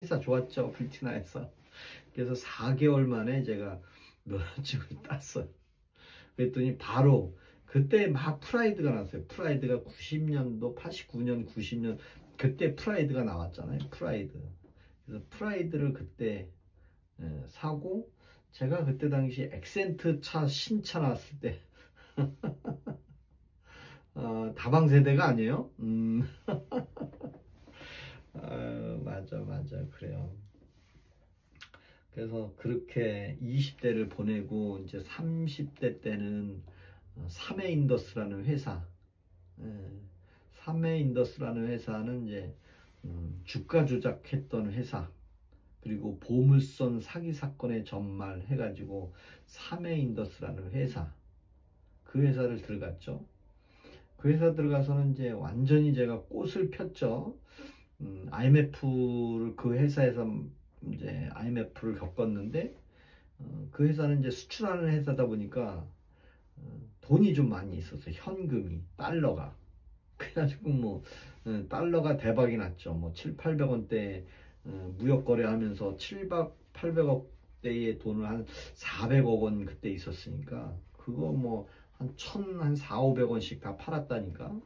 회사 좋았죠, 플티나에서. 그래서 4개월 만에 제가 면허증을 땄어요. 그랬더니 바로 그때 막 프라이드가 나왔어요. 프라이드가 90년도, 89년, 90년 그때 프라이드가 나왔잖아요. 프라이드. 그래서 프라이드를 그때 사고, 제가 그때 당시 액센트 차 신차 나왔을 때 다방 세대가 아니에요. 맞아 그래요. 그래서 그렇게 20대를 보내고 이제 30대 때는 삼해인더스라는 회사, 삼해인더스라는 회사는 이제 주가 조작했던 회사, 그리고 보물선 사기 사건의 전말 해가지고 삼해인더스라는 회사, 그 회사를 들어갔죠. 그 회사 들어가서는 이제 완전히 제가 꽃을 폈죠. IMF를 그 회사에서 이제 IMF를 겪었는데, 그 회사는 이제 수출하는 회사다 보니까 돈이 좀 많이 있었어요. 현금이, 달러가. 그래가지고 뭐 달러가 대박이 났죠. 뭐 7, 800원대 무역 거래하면서 700, 800억대의 돈을 한 400억 원 그때 있었으니까, 그거 뭐 한 4, 500원씩 다 팔았다니까.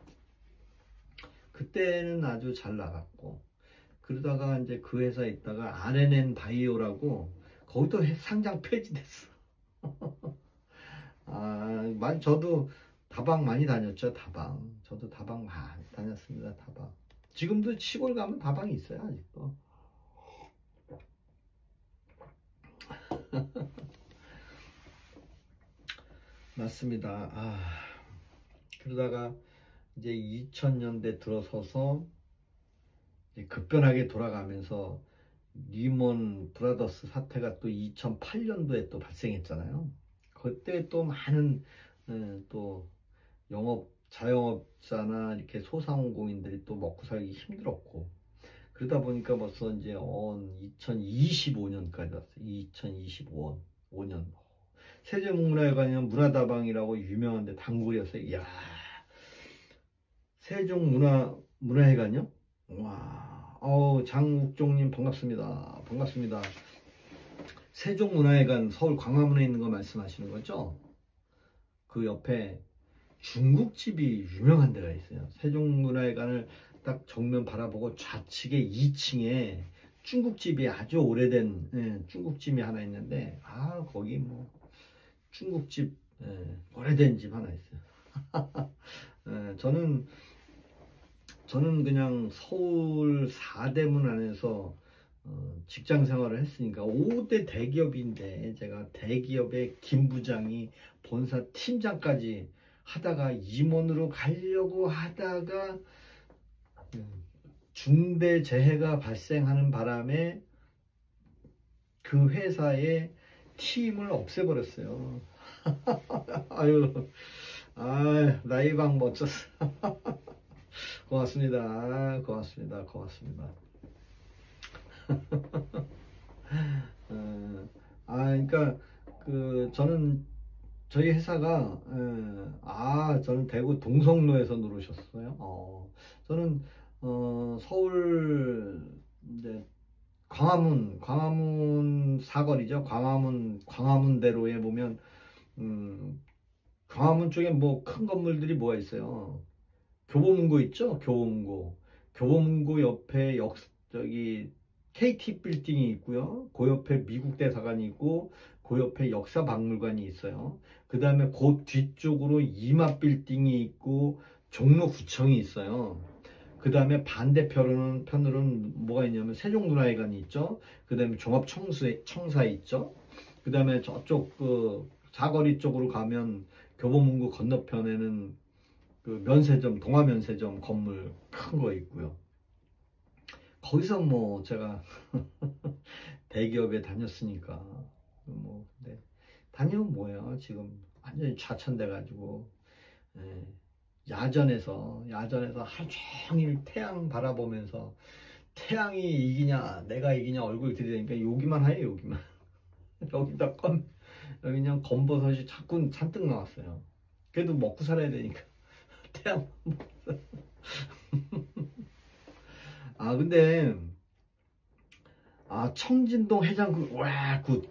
그때는 아주 잘 나갔고, 그러다가 이제 그 회사에 있다가 RNN 바이오라고, 거기도 상장 폐지됐어. 저도 다방 많이 다녔죠. 다방. 저도 다방 많이 다녔습니다. 다방. 지금도 시골 가면 다방이 있어요. 아직도. 맞습니다. 그러다가 이제 2000년대 들어서서 이제 급변하게 돌아가면서 리먼 브라더스 사태가 또 2008년도에 또 발생했잖아요. 그때 또 많은 또 자영업자나 이렇게 소상공인들이 또 먹고 살기 힘들었고, 그러다 보니까 벌써 이제 2025년까지 왔어요. 2025년. 세종문화회관이면 문화다방이라고 유명한데 단골이었어요. 이야, 세종문화회관이요? 와, 장욱종님 반갑습니다. 반갑습니다. 세종문화회관 서울 광화문에 있는 거 말씀하시는 거죠? 그 옆에 중국집이 유명한 데가 있어요. 세종문화회관을 딱 정면 바라보고 좌측에 2층에 중국집이 아주 오래된 중국집이 하나 있는데, 거기 뭐 중국집 오래된 집 하나 있어요. 저는 그냥 서울 4대문 안에서 직장 생활을 했으니까 5대 대기업인데, 제가 대기업의 김 부장이 본사 팀장까지 하다가 임원으로 가려고 하다가 중대 재해가 발생하는 바람에 그 회사의 팀을 없애버렸어요. 나이방 멋졌어. 고맙습니다. 고맙습니다. 그러니까 저희 회사가 저는 대구 동성로에서 누르셨어요. 저는 서울 이제 광화문 사거리죠. 광화문대로에 보면 광화문 쪽에 뭐 큰 건물들이 뭐가 있어요. 교보문고 있죠. 교보문고 옆에 KT 빌딩이 있고요. 그 옆에 미국 대사관이 있고, 그 옆에 역사박물관이 있어요. 그 다음에 그 뒤쪽으로 이마 빌딩이 있고 종로구청이 있어요. 그 다음에 반대편으로는 뭐가 있냐면 세종문화회관이 있죠. 그 다음에 종합청사 있죠. 그 다음에 저쪽 그 사거리 쪽으로 가면 교보문고 건너편에는 그 면세점, 동아면세점 건물 큰 거 있고요. 거기서 뭐 제가 대기업에 다녔으니까 뭐, 근데 다니면 뭐예요? 지금 완전히 좌천돼 가지고 야전에서 하루 종일 태양 바라보면서, 태양이 이기냐 내가 이기냐 얼굴 들이대니까 여기만 해요. 여기만. 여기다 여기 그냥 검버섯이 자꾸 잔뜩 나왔어요. 그래도 먹고 살아야 되니까 태양. 근데 아, 청진동 해장국, 와, 굿.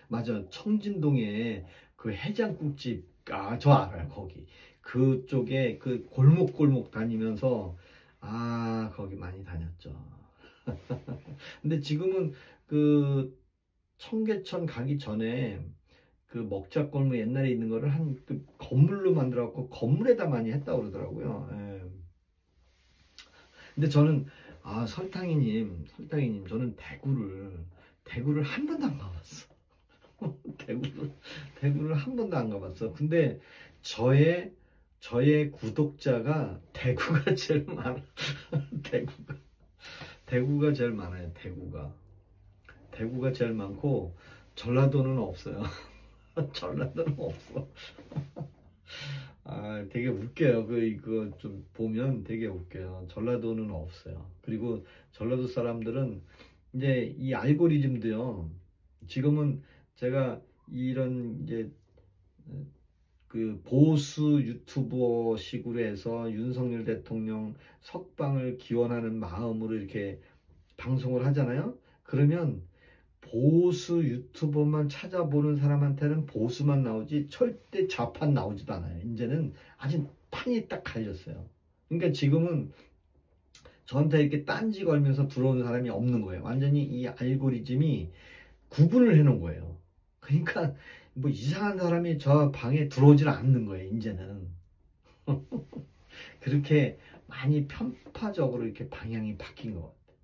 맞아. 청진동에 그 해장국집, 아, 저 알아요, 거기. 그쪽에 그 골목골목 다니면서, 아, 거기 많이 다녔죠. 근데 지금은 그 청계천 가기 전에 그 먹자골목 옛날에 있는 거를 한 그 건물로 만들어갖고 건물에다 많이 했다고 그러더라고요. 예. 근데 저는 아 설탕이님 저는 대구를 한 번도 안 가봤어. 대구를 한 번도 안 가봤어. 근데 저의 구독자가 대구가 제일 많아. 대구가 대구가 제일 많아요. 대구가 제일 많고 전라도는 없어요. 전라도는 없어. 아, 되게 웃겨요. 이거 좀 보면 되게 웃겨요. 전라도는 없어요. 그리고 전라도 사람들은 이제 이 알고리즘도요. 지금은 제가 이런 이제 그 보수 유튜버 식으로 해서 윤석열 대통령 석방을 기원하는 마음으로 이렇게 방송을 하잖아요. 그러면 보수 유튜버만 찾아보는 사람한테는 보수만 나오지 절대 좌판 나오지도 않아요. 이제는 아주 판이 딱 갈렸어요. 그러니까 지금은 저한테 이렇게 딴지 걸면서 들어오는 사람이 없는 거예요. 완전히 이 알고리즘이 구분을 해놓은 거예요. 그러니까 뭐 이상한 사람이 저 방에 들어오질 않는 거예요. 이제는 그렇게 많이 편파적으로 이렇게 방향이 바뀐 것 같아요.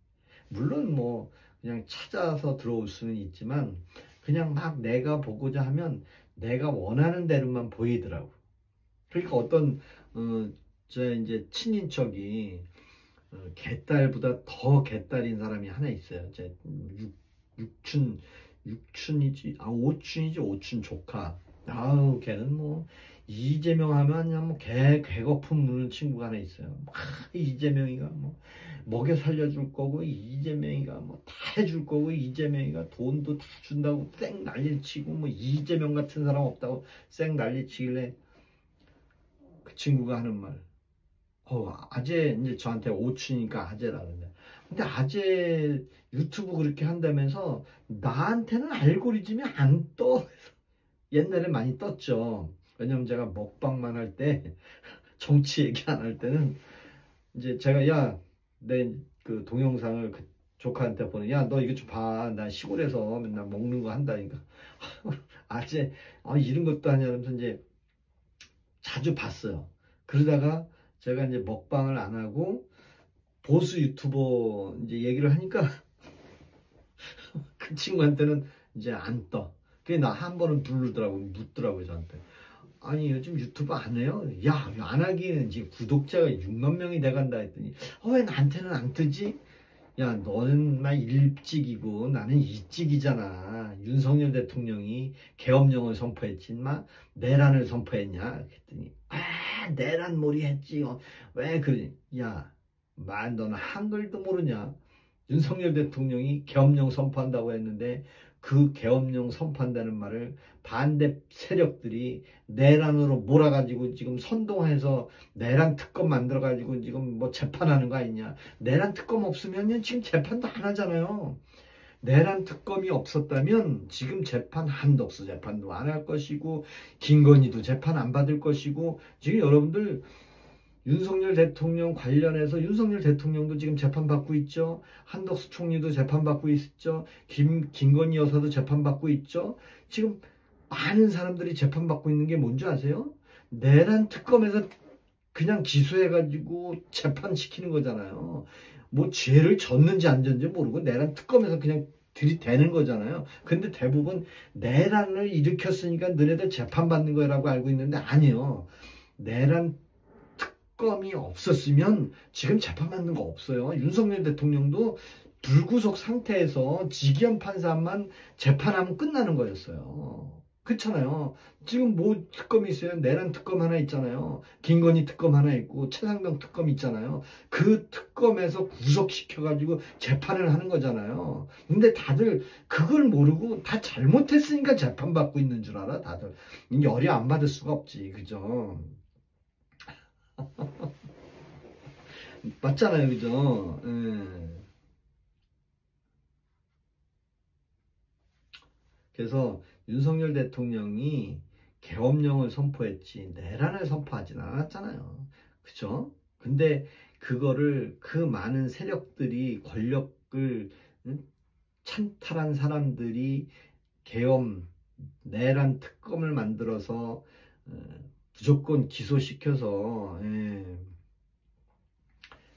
물론 뭐 그냥 찾아서 들어올 수는 있지만 그냥 막 내가 보고자 하면 내가 원하는 대로만 보이더라고. 그러니까 어떤 제 이제 친인척이 개딸보다 더 개딸인 사람이 하나 있어요. 제 육춘 육춘이지 아 오춘이지 오춘 조카. 아우 걔는 뭐 이재명 하면 그냥 뭐 개거품 무는 친구가 하나 있어요. 이재명이가 뭐 먹여 살려줄 거고 이재명이가 뭐 다 해줄 거고 이재명이가 돈도 다 준다고 쌩 난리를 치고 뭐 이재명 같은 사람 없다고 쌩 난리 치길래 그 친구가 하는 말 아재 이제 저한테 오추니까 아재라 그러는데 근데 아재 유튜브 그렇게 한다면서 나한테는 알고리즘이 안 떠. 옛날에 많이 떴죠. 왜냐면 제가 먹방만 할 때 정치 얘기 안 할 때는 이제 제가 야 내 그 동영상을 그 조카한테 보내 야 너 이거 좀 봐. 나 시골에서 맨날 먹는 거 한다니까. 아재 이런 것도 하냐면서 이제 자주 봤어요. 그러다가 제가 이제 먹방을 안 하고 보수 유튜버 이제 얘기를 하니까 그 친구한테는 이제 안 떠. 그게 나 한 번은 묻더라고요 저한테. 아니 요즘 유튜브 안 해요? 야 안 하기는 지금 구독자가 6만 명이 돼간다 했더니 왜 나한테는 안 뜨지? 야 너는 나 일찍이고 나는 이찍이잖아. 윤석열 대통령이 계엄령을 선포했지 마 내란을 선포했냐? 그랬더니 내란 몰이 했지. 왜 그러니? 야 너는 한글도 모르냐? 윤석열 대통령이 계엄령 선포한다고 했는데 그 계엄령 선포한다는 말을 반대 세력들이 내란으로 몰아가지고 지금 선동해서 내란 특검 만들어가지고 지금 뭐 재판하는 거 아니냐. 내란 특검 없으면 지금 재판도 안 하잖아요. 내란 특검이 없었다면 지금 재판 한덕수 재판도 안 할 것이고 김건희도 재판 안 받을 것이고 지금 여러분들 윤석열 대통령 관련해서 윤석열 대통령도 지금 재판받고 있죠. 한덕수 총리도 재판받고 있죠. 김건희 여사도 재판받고 있죠. 지금 많은 사람들이 재판받고 있는 게 뭔지 아세요? 내란 특검에서 그냥 기소해가지고 재판시키는 거잖아요. 뭐 죄를 졌는지 안 졌는지 모르고 내란 특검에서 그냥 들이대는 거잖아요. 근데 대부분 내란을 일으켰으니까 너네들 재판받는 거라고 알고 있는데 아니에요. 내란 특검이 없었으면 지금 재판받는 거 없어요. 윤석열 대통령도 불구속 상태에서 지기현 판사만 재판하면 끝나는 거였어요. 그렇잖아요. 지금 뭐 특검이 있어요? 내란 특검 하나 있잖아요. 김건희 특검 하나 있고 최상병 특검 있잖아요. 그 특검에서 구속시켜가지고 재판을 하는 거잖아요. 근데 다들 그걸 모르고 다 잘못했으니까 재판받고 있는 줄 알아 다들. 열이 안 받을 수가 없지. 그죠? 맞잖아요, 그죠? 예. 그래서 윤석열 대통령이 계엄령을 선포했지 내란을 선포하진 않았잖아요. 그죠? 근데 그거를 그 많은 세력들이 권력을 찬탈한 사람들이 계엄, 내란 특검을 만들어서 무조건 기소시켜서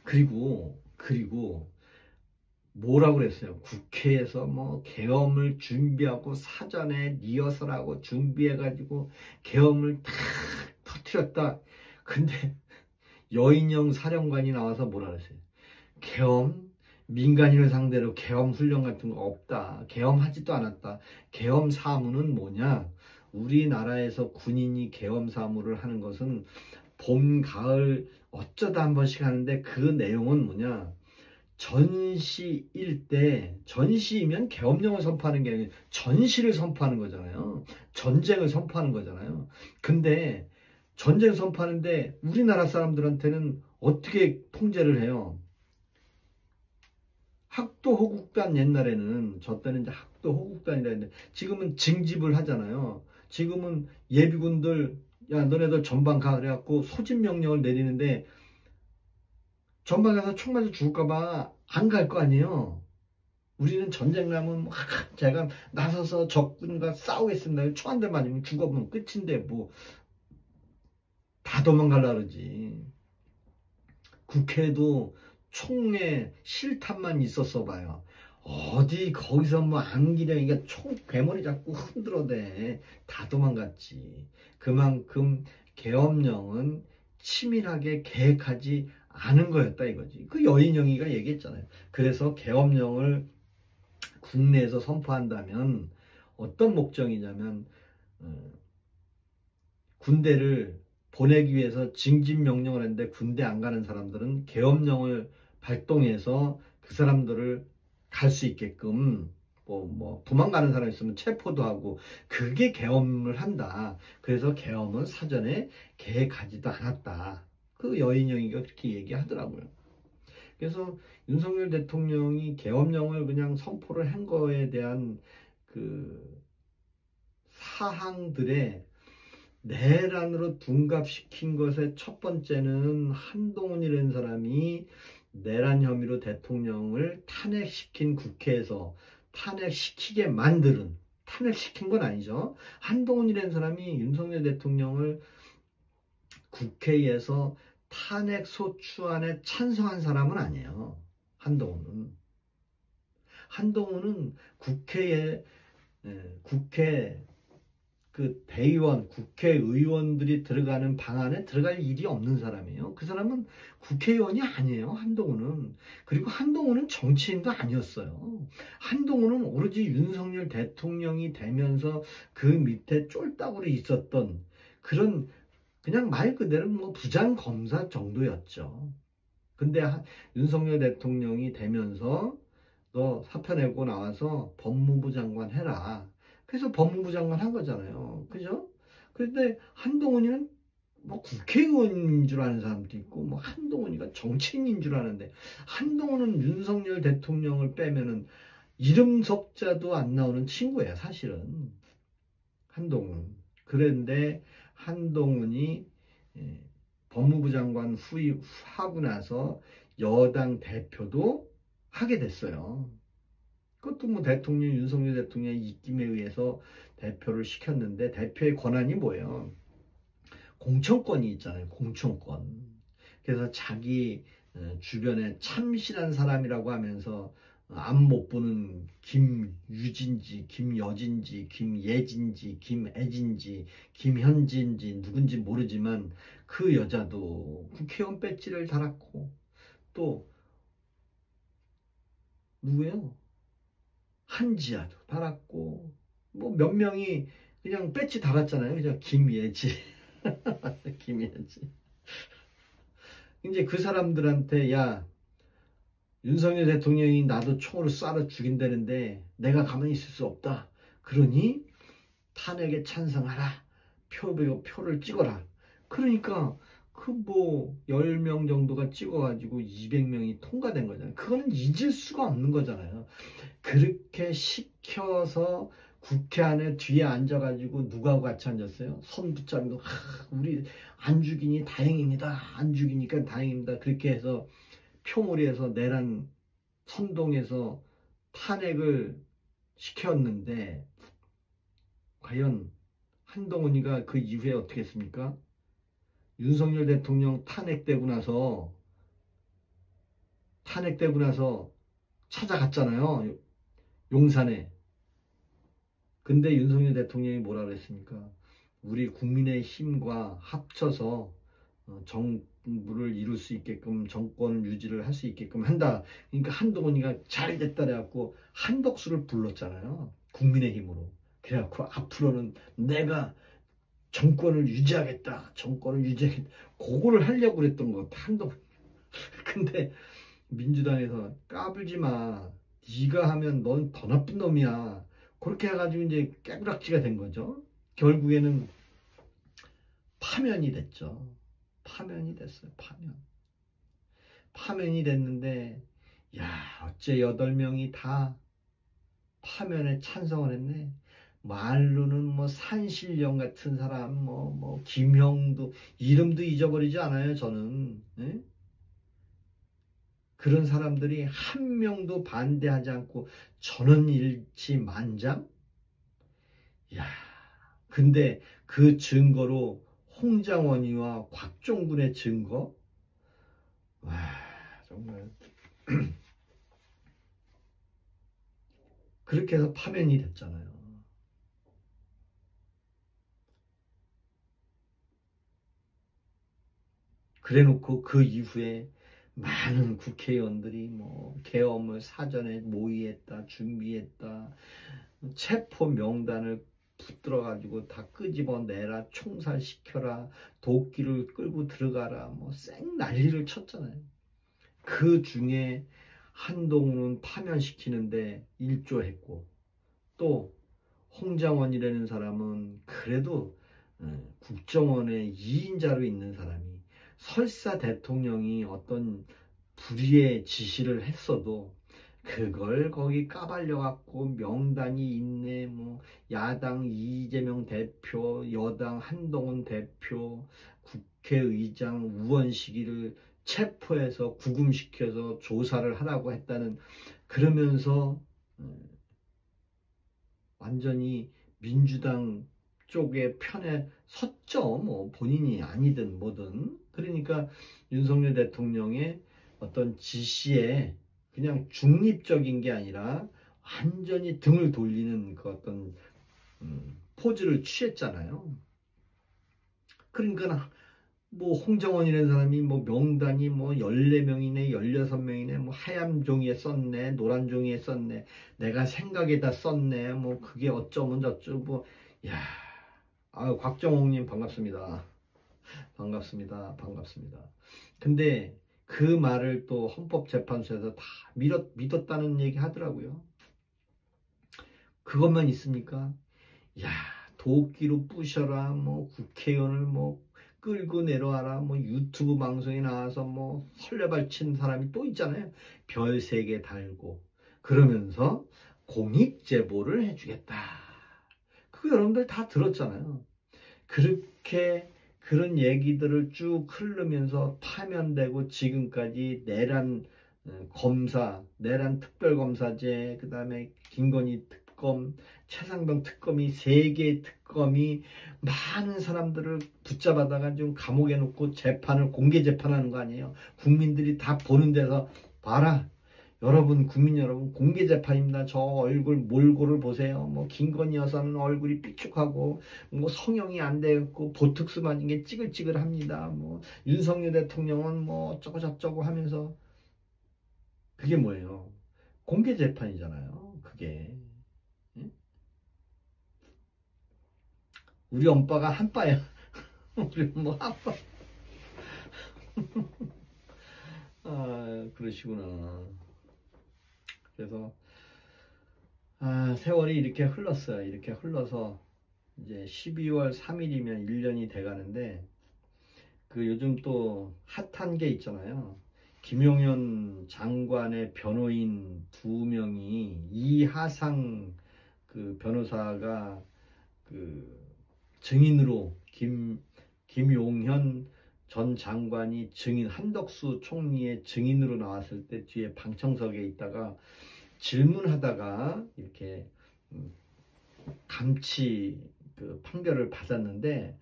그리고 뭐라고 그랬어요? 국회에서 뭐 계엄을 준비하고 사전에 리허설하고 준비해가지고 계엄을 탁 터뜨렸다. 근데 여인영 사령관이 나와서 뭐라 그랬어요? 계엄? 민간인을 상대로 계엄 훈련 같은 거 없다. 계엄하지도 않았다. 계엄 사무는 뭐냐? 우리나라에서 군인이 계엄 사무를 하는 것은 봄, 가을 어쩌다 한 번씩 하는데 그 내용은 뭐냐? 전시일 때, 전시이면 계엄령을 선포하는 게 아니라 전시를 선포하는 거잖아요. 전쟁을 선포하는 거잖아요. 근데 전쟁 선포하는데 우리나라 사람들한테는 어떻게 통제를 해요? 학도 호국단 옛날에는 저 때는 이제 학도 호국단이라 했는데 지금은 징집을 하잖아요. 지금은 예비군들 야 너네들 전방 가 그래갖고 소집 명령을 내리는데 전방 가서 총 맞아 죽을까봐 안 갈 거 아니에요. 우리는 전쟁 나면 제가 나서서 적군과 싸우겠습니다. 총 한 대 맞으면 죽어보면 끝인데 뭐 다 도망가려 그러지. 국회도 총에 실탄만 있었어 봐요. 어디 거기서 뭐 안기령이가 총 괴물이 자꾸 흔들어대. 다 도망갔지. 그만큼 계엄령은 치밀하게 계획하지 않은 거였다 이거지. 그 여인영이가 얘기했잖아요. 그래서 계엄령을 국내에서 선포한다면 어떤 목적이냐면 군대를 보내기 위해서 징집명령을 했는데 군대 안 가는 사람들은 계엄령을 발동해서 그 사람들을 갈 수 있게끔 뭐 도망가는 사람 있으면 체포도 하고 그게 계엄을 한다. 그래서 계엄은 사전에 계획하지도 않았다. 그 여인영이가 그렇게 얘기하더라고요. 그래서 윤석열 대통령이 계엄령을 그냥 선포를 한 거에 대한 그 사항들의 내란으로 둔갑시킨 것의 첫 번째는 한동훈이라는 사람이 내란 혐의로 대통령을 탄핵시킨 국회에서 탄핵시키게 만드는, 탄핵시킨 건 아니죠. 한동훈이라는 사람이 윤석열 대통령을 국회에서 탄핵 소추안에 찬성한 사람은 아니에요. 한동훈은 국회 그 대의원, 국회의원들이 들어가는 방 안에 들어갈 일이 없는 사람이에요. 그 사람은 국회의원이 아니에요, 한동훈은. 그리고 한동훈은 정치인도 아니었어요. 한동훈은 오로지 윤석열 대통령이 되면서 그 밑에 쫄딱으로 있었던 그런 그냥 말 그대로 뭐 부장검사 정도였죠. 근데 윤석열 대통령이 되면서 너 사표 내고 나와서 법무부 장관 해라. 그래서 법무부 장관 한 거잖아요. 그죠? 그런데 한동훈이는 뭐 국회의원인 줄 아는 사람도 있고 뭐 한동훈이가 정치인인 줄 아는데 한동훈은 윤석열 대통령을 빼면은 이름 석자도 안 나오는 친구예요. 사실은 한동훈. 그런데 한동훈이 법무부 장관 하고 나서 여당 대표도 하게 됐어요. 그것도 뭐 대통령, 윤석열 대통령의 입김에 의해서 대표를 시켰는데 대표의 권한이 뭐예요? 공천권이 있잖아요. 공천권. 그래서 자기 주변에 참신한 사람이라고 하면서 앞 못 보는 김유진지, 김여진지, 김예진지, 김애진지, 김현진지 누군지 모르지만 그 여자도 국회의원 배지를 달았고 또 누구예요? 한지아도 달았고 뭐 몇 명이 그냥 배지 달았잖아요. 그죠? 김예지. 김예지. 이제 그 사람들한테 야 윤석열 대통령이 나도 총으로 쏴서 죽인다는데 내가 가만히 있을 수 없다. 그러니 탄핵에 찬성하라. 표를 찍어라. 그러니까 그 뭐 10명 정도가 찍어가지고 200명이 통과된 거잖아요. 그거는 잊을 수가 없는 거잖아요. 그렇게 시켜서 국회 안에 뒤에 앉아가지고 누구하고 같이 앉았어요? 손 붙잡고 우리 안 죽이니 다행입니다. 안 죽이니까 다행입니다. 그렇게 해서 표몰이에서 내란 선동해서 탄핵을 시켰는데 과연 한동훈이가 그 이후에 어떻게 했습니까? 윤석열 대통령 탄핵되고 나서 찾아갔잖아요. 용산에. 근데 윤석열 대통령이 뭐라 그랬습니까? 우리 국민의 힘과 합쳐서 정부를 이룰 수 있게끔 정권 유지를 할 수 있게끔 한다. 그러니까 한동훈이가 잘됐다 그래갖고 한덕수를 불렀잖아요. 국민의 힘으로. 그래갖고 앞으로는 내가 정권을 유지하겠다. 그거를 하려고 그랬던 것 같아. 한동훈. 근데 민주당에서 까불지 마. 네가 하면 넌 더 나쁜 놈이야. 그렇게 해가지고 이제 깨부락지가 된 거죠. 결국에는 파면이 됐죠. 파면이 됐어요. 파면이 됐는데 야 어째 8명이 다 파면에 찬성을 했네. 말로는 뭐 산신령 같은 사람 뭐 김형도 이름도 잊어버리지 않아요. 저는. 예? 그런 사람들이 한 명도 반대하지 않고 전원일치만장? 야, 근데 그 증거로 홍장원이와 곽종군의 증거? 와, 정말 그렇게 해서 파면이 됐잖아요. 그래놓고 그 이후에 많은 국회의원들이 뭐 계엄을 사전에 모의했다, 준비했다, 체포 명단을 붙들어 가지고 다 끄집어내라, 총살시켜라, 도끼를 끌고 들어가라, 뭐 쌩 난리를 쳤잖아요. 그 중에 한동훈은 파면시키는데 일조했고, 또 홍장원이라는 사람은 그래도 국정원의 2인자로 있는 사람이 설사 대통령이 어떤 불의의 지시를 했어도 그걸 거기 까발려 갖고 명단이 있네, 뭐 야당 이재명 대표, 여당 한동훈 대표, 국회의장 우원식이를 체포해서 구금시켜서 조사를 하라고 했다는, 그러면서 완전히 민주당 쪽의 편에 섰죠. 뭐 본인이 아니든 뭐든. 그러니까 윤석열 대통령의 어떤 지시에 그냥 중립적인 게 아니라 완전히 등을 돌리는 그 어떤 포즈를 취했잖아요. 그러니까 뭐 홍정원이라는 사람이 뭐 명단이 뭐 14명이네 16명이네 뭐 하얀 종이에 썼네 노란 종이에 썼네 내가 생각에다 썼네 뭐 그게 어쩌면 저쩌고 뭐. 야, 아유 곽정옥님 반갑습니다. 반갑습니다. 근데 그 말을 또 헌법재판소에서 다 믿었다는 얘기 하더라고요. 그것만 있습니까? 야, 도끼로 부셔라, 뭐 국회의원을 뭐 끌고 내려와라, 뭐 유튜브 방송에 나와서 뭐 설레발친 사람이 또 있잖아요. 별 3개 달고 그러면서 공익제보를 해주겠다. 그거 여러분들 다 들었잖아요. 그렇게 그런 얘기들을 쭉 흐르면서 파면되고 지금까지 내란 검사, 내란 특별검사제, 그 다음에 김건희 특검, 최상병 특검이 3개의 특검이 많은 사람들을 붙잡아다가 좀 감옥에 놓고 재판을 공개 재판하는 거 아니에요. 국민들이 다 보는 데서 봐라. 여러분, 국민 여러분, 공개 재판입니다. 저 얼굴 몰골을 보세요. 뭐 김건희 여사는 얼굴이 삐죽하고 뭐 성형이 안 되고 보톡스 맞은 게 찌글찌글합니다. 뭐 윤석열 대통령은 뭐 어쩌고 저쩌고 하면서 그게 뭐예요? 공개 재판이잖아요. 그게. 응? 우리 엄빠가 한빠야. 우리 뭐 한빠. 아, 그러시구나. 그래서 세월이 이렇게 흘렀어요. 이렇게 흘러서 이제 12월 3일이면 1년이 돼가는데 그 요즘 또 핫한 게 있잖아요. 김용현 장관의 변호인 2명이 이하상 그 변호사가 그 증인으로 김용현 전 장관이 증인, 한덕수 총리의 증인으로 나왔을 때 뒤에 방청석에 있다가 질문하다가 이렇게 감치 그 판결을 받았는데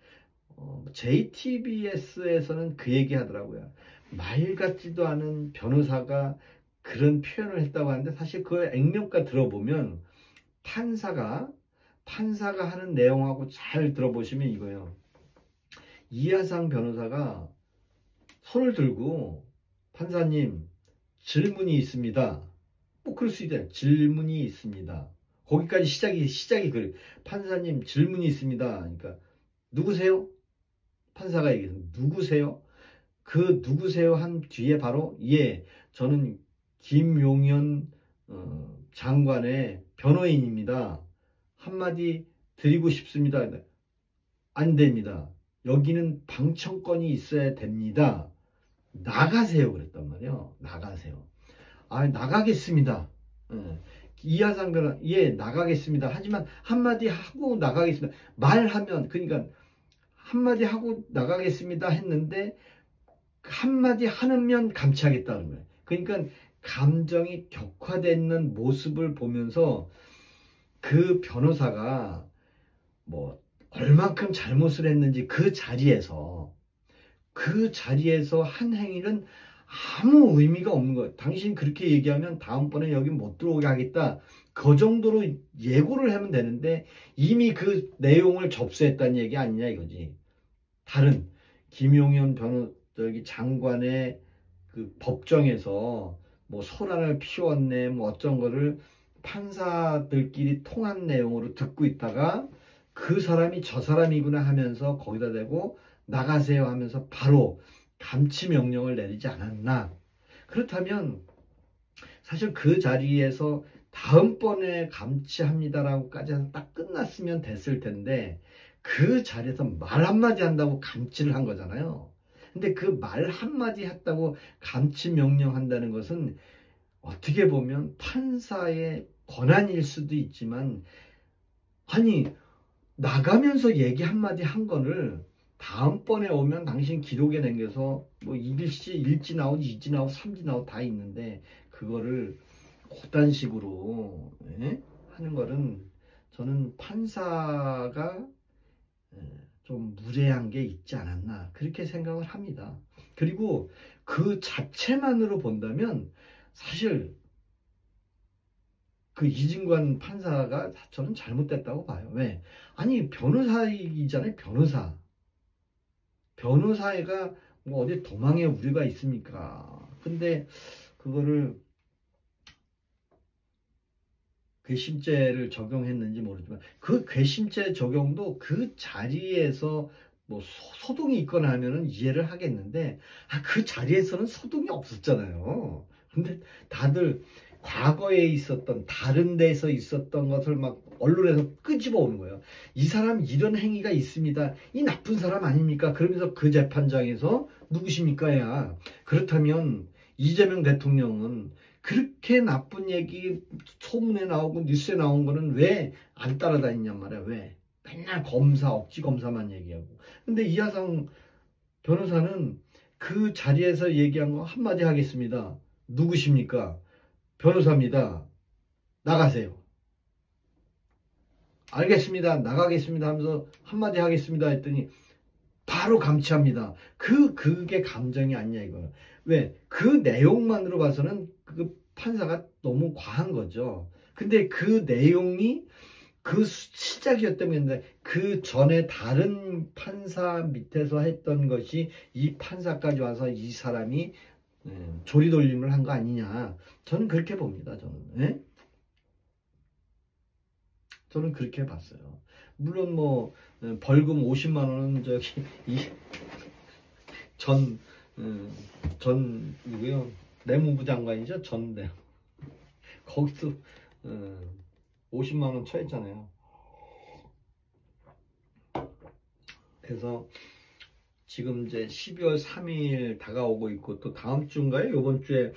JTBS에서는 그 얘기 하더라고요. 말 같지도 않은 변호사가 그런 표현을 했다고 하는데 사실 그 액면가 들어보면 판사가 하는 내용하고 잘 들어보시면 이거예요. 이하상 변호사가 손을 들고 판사님 질문이 있습니다. 뭐 그럴 수 있대. 질문이 있습니다. 거기까지 시작이 그래. 판사님 질문이 있습니다. 그러니까 누구세요? 판사가 얘기해서 누구세요? 그 누구세요 한 뒤에 바로 예 저는 김용현 장관의 변호인입니다. 한마디 드리고 싶습니다. 안 됩니다. 여기는 방청권이 있어야 됩니다. 나가세요 그랬단 말이에요. 나가세요. 아 나가겠습니다. 이하상 변호사 예 나가겠습니다. 하지만 한마디 하고 나가겠습니다. 말하면 그러니까 한마디 하고 나가겠습니다 했는데 한마디 하면 감치하겠다는 거예요. 그러니까 감정이 격화되는 모습을 보면서 그 변호사가 뭐 얼만큼 잘못을 했는지 그 자리에서 한 행위는 아무 의미가 없는 거예요. 당신 그렇게 얘기하면 다음번에 여기 못 들어오게 하겠다. 그 정도로 예고를 하면 되는데 이미 그 내용을 접수했다는 얘기 아니냐 이거지. 다른 김용현 장관의 그 법정에서 뭐 소란을 피웠네 뭐 어쩐 거를 판사들끼리 통한 내용으로 듣고 있다가 그 사람이 저 사람이구나 하면서 거기다 대고 나가세요 하면서 바로 감치 명령을 내리지 않았나. 그렇다면 사실 그 자리에서 다음번에 감치합니다라고까지 해서 딱 끝났으면 됐을 텐데 그 자리에서 말 한마디 한다고 감치를 한 거잖아요. 근데 그 말 한마디 했다고 감치 명령한다는 것은 어떻게 보면 판사의 권한일 수도 있지만 아니 나가면서 얘기 한마디 한 거를 다음번에 오면 당신 기록에 남겨서 뭐 1지 나오고 2지 나오고 3지 나오고 다 있는데 그거를 그딴 식으로 하는 거는 저는 판사가 좀 무례한 게 있지 않았나 그렇게 생각을 합니다. 그리고 그 자체만으로 본다면 사실 그 이진관 판사가 저는 잘못됐다고 봐요. 왜? 아니 변호사이잖아요. 변호사가 뭐 어디 도망에 우려가 있습니까? 근데 그거를 괘씸죄를 적용했는지 모르지만 그 괘씸죄 적용도 그 자리에서 뭐 소동이 있거나 하면은 이해를 하겠는데 그 자리에서는 소동이 없었잖아요. 근데 다들 과거에 있었던 다른 데서 있었던 것을 막 언론에서 끄집어 오는 거예요. 이 사람 이런 행위가 있습니다. 이 나쁜 사람 아닙니까? 그러면서 그 재판장에서 누구십니까? 야. 그렇다면 이재명 대통령은 그렇게 나쁜 얘기 소문에 나오고 뉴스에 나온 거는 왜 안 따라다니냔 말이야. 왜? 맨날 억지 검사만 얘기하고. 근데 이하상 변호사는 그 자리에서 얘기한 거 한마디 하겠습니다. 누구십니까? 변호사입니다. 나가세요. 알겠습니다. 나가겠습니다 하면서 한마디 하겠습니다 했더니 바로 감치합니다. 그게 감정이 아니냐 이거예요. 왜? 그 내용만으로 봐서는 그 판사가 너무 과한 거죠. 근데 그 내용이 그 시작이었다면 했는데 그 전에 다른 판사 밑에서 했던 것이 이 판사까지 와서 이 사람이 조리돌림을 한 거 아니냐. 저는 그렇게 봅니다. 저는 그렇게 봤어요. 물론 뭐 벌금 50만 원은 저기 누구요? 내무부 장관이죠. 거기서 50만 원 처했잖아요. 그래서 지금 이제 12월 3일 다가오고 있고 또 다음 주인가요? 이번 주에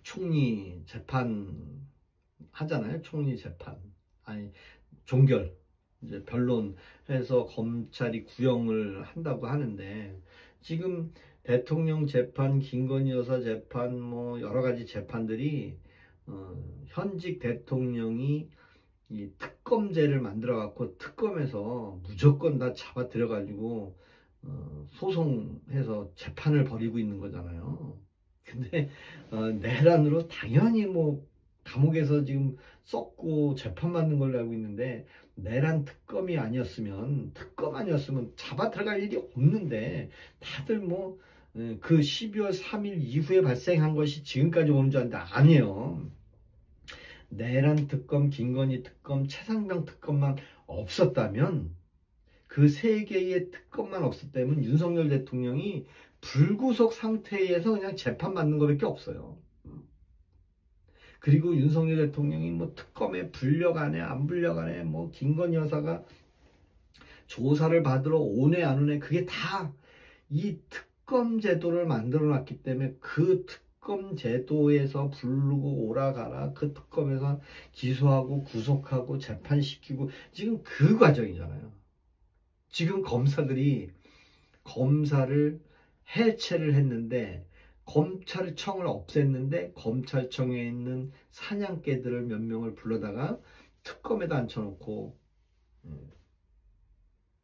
총리 재판 하잖아요. 총리 재판. 아니 종결 이제 변론해서 검찰이 구형을 한다고 하는데 지금 대통령 재판, 김건희 여사 재판, 뭐 여러 가지 재판들이 현직 대통령이 이 특검제를 만들어 갖고 특검에서 무조건 다 잡아 들여가지고 소송해서 재판을 벌이고 있는 거잖아요. 근데 내란으로 당연히 뭐 감옥에서 지금 썩고 재판받는 걸로 알고 있는데 내란 특검이 아니었으면 특검 아니었으면 잡아 들어갈 일이 없는데 다들 뭐 그 12월 3일 이후에 발생한 것이 지금까지 오는 줄 아는데 아니에요. 내란 특검, 김건희 특검, 최상병 특검만 없었다면 그 세 개의 특검만 없었다면 윤석열 대통령이 불구속 상태에서 그냥 재판받는 것밖에 없어요. 그리고 윤석열 대통령이 뭐 특검에 불려가네 안 불려가네 뭐 김건희 여사가 조사를 받으러 오네 안 오네 그게 다 이 특검 제도를 만들어 놨기 때문에 그 특검 제도에서 부르고 오라가라 그 특검에서 기소하고 구속하고 재판시키고 지금 그 과정이잖아요. 지금 검사들이 검사를 해체를 했는데 검찰청을 없앴는데 검찰청에 있는 사냥개들을 몇 명을 불러다가 특검에다 앉혀놓고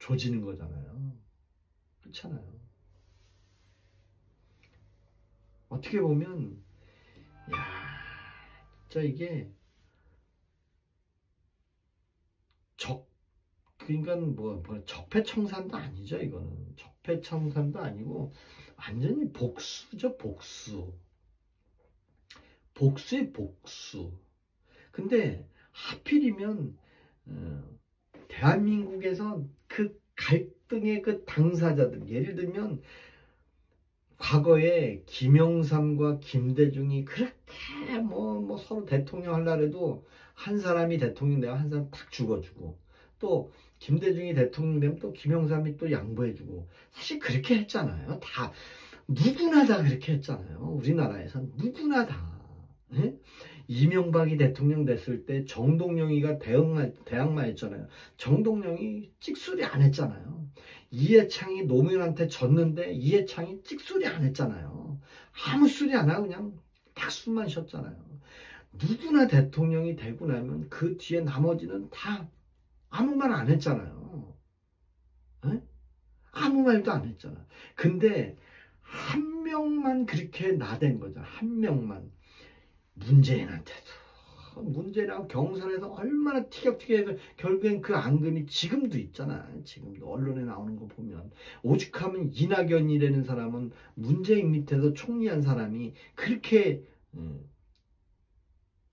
조지는 거잖아요. 그렇잖아요. 어떻게 보면 야 진짜 이게 그러니까 뭐 적폐청산도 아니죠. 이거는 적폐청산도 아니고 완전히 복수죠. 복수의 복수. 근데 하필이면 대한민국에서 그 갈등의 그 당사자들 예를 들면 과거에 김영삼과 김대중이 그렇게 뭐 서로 대통령 하려고 해도 한 사람이 대통령 되면 한 사람 딱 죽어주고 또 김대중이 대통령 되면 또 김영삼이 또 양보해주고 사실 그렇게 했잖아요. 다 누구나 다 그렇게 했잖아요. 우리나라에서 누구나 다. 예? 이명박이 대통령 됐을 때 정동영이가 대항마 했잖아요. 정동영이 찍소리 안 했잖아요. 이해창이 노무현한테 졌는데 이해창이 찍소리 안 했잖아요. 아무 소리 안 하고 그냥 박수만 쉬었잖아요. 누구나 대통령이 되고 나면 그 뒤에 나머지는 다 아무 말 안 했잖아요. 에? 아무 말도 안 했잖아. 근데 한 명만 그렇게 나댄 거죠. 한 명만. 문재인한테도. 문재인하고 경선에서 얼마나 티격태격해서 결국엔 그 앙금이 지금도 있잖아. 지금도 언론에 나오는 거 보면 오죽하면 이낙연이라는 사람은 문재인 밑에서 총리한 사람이 그렇게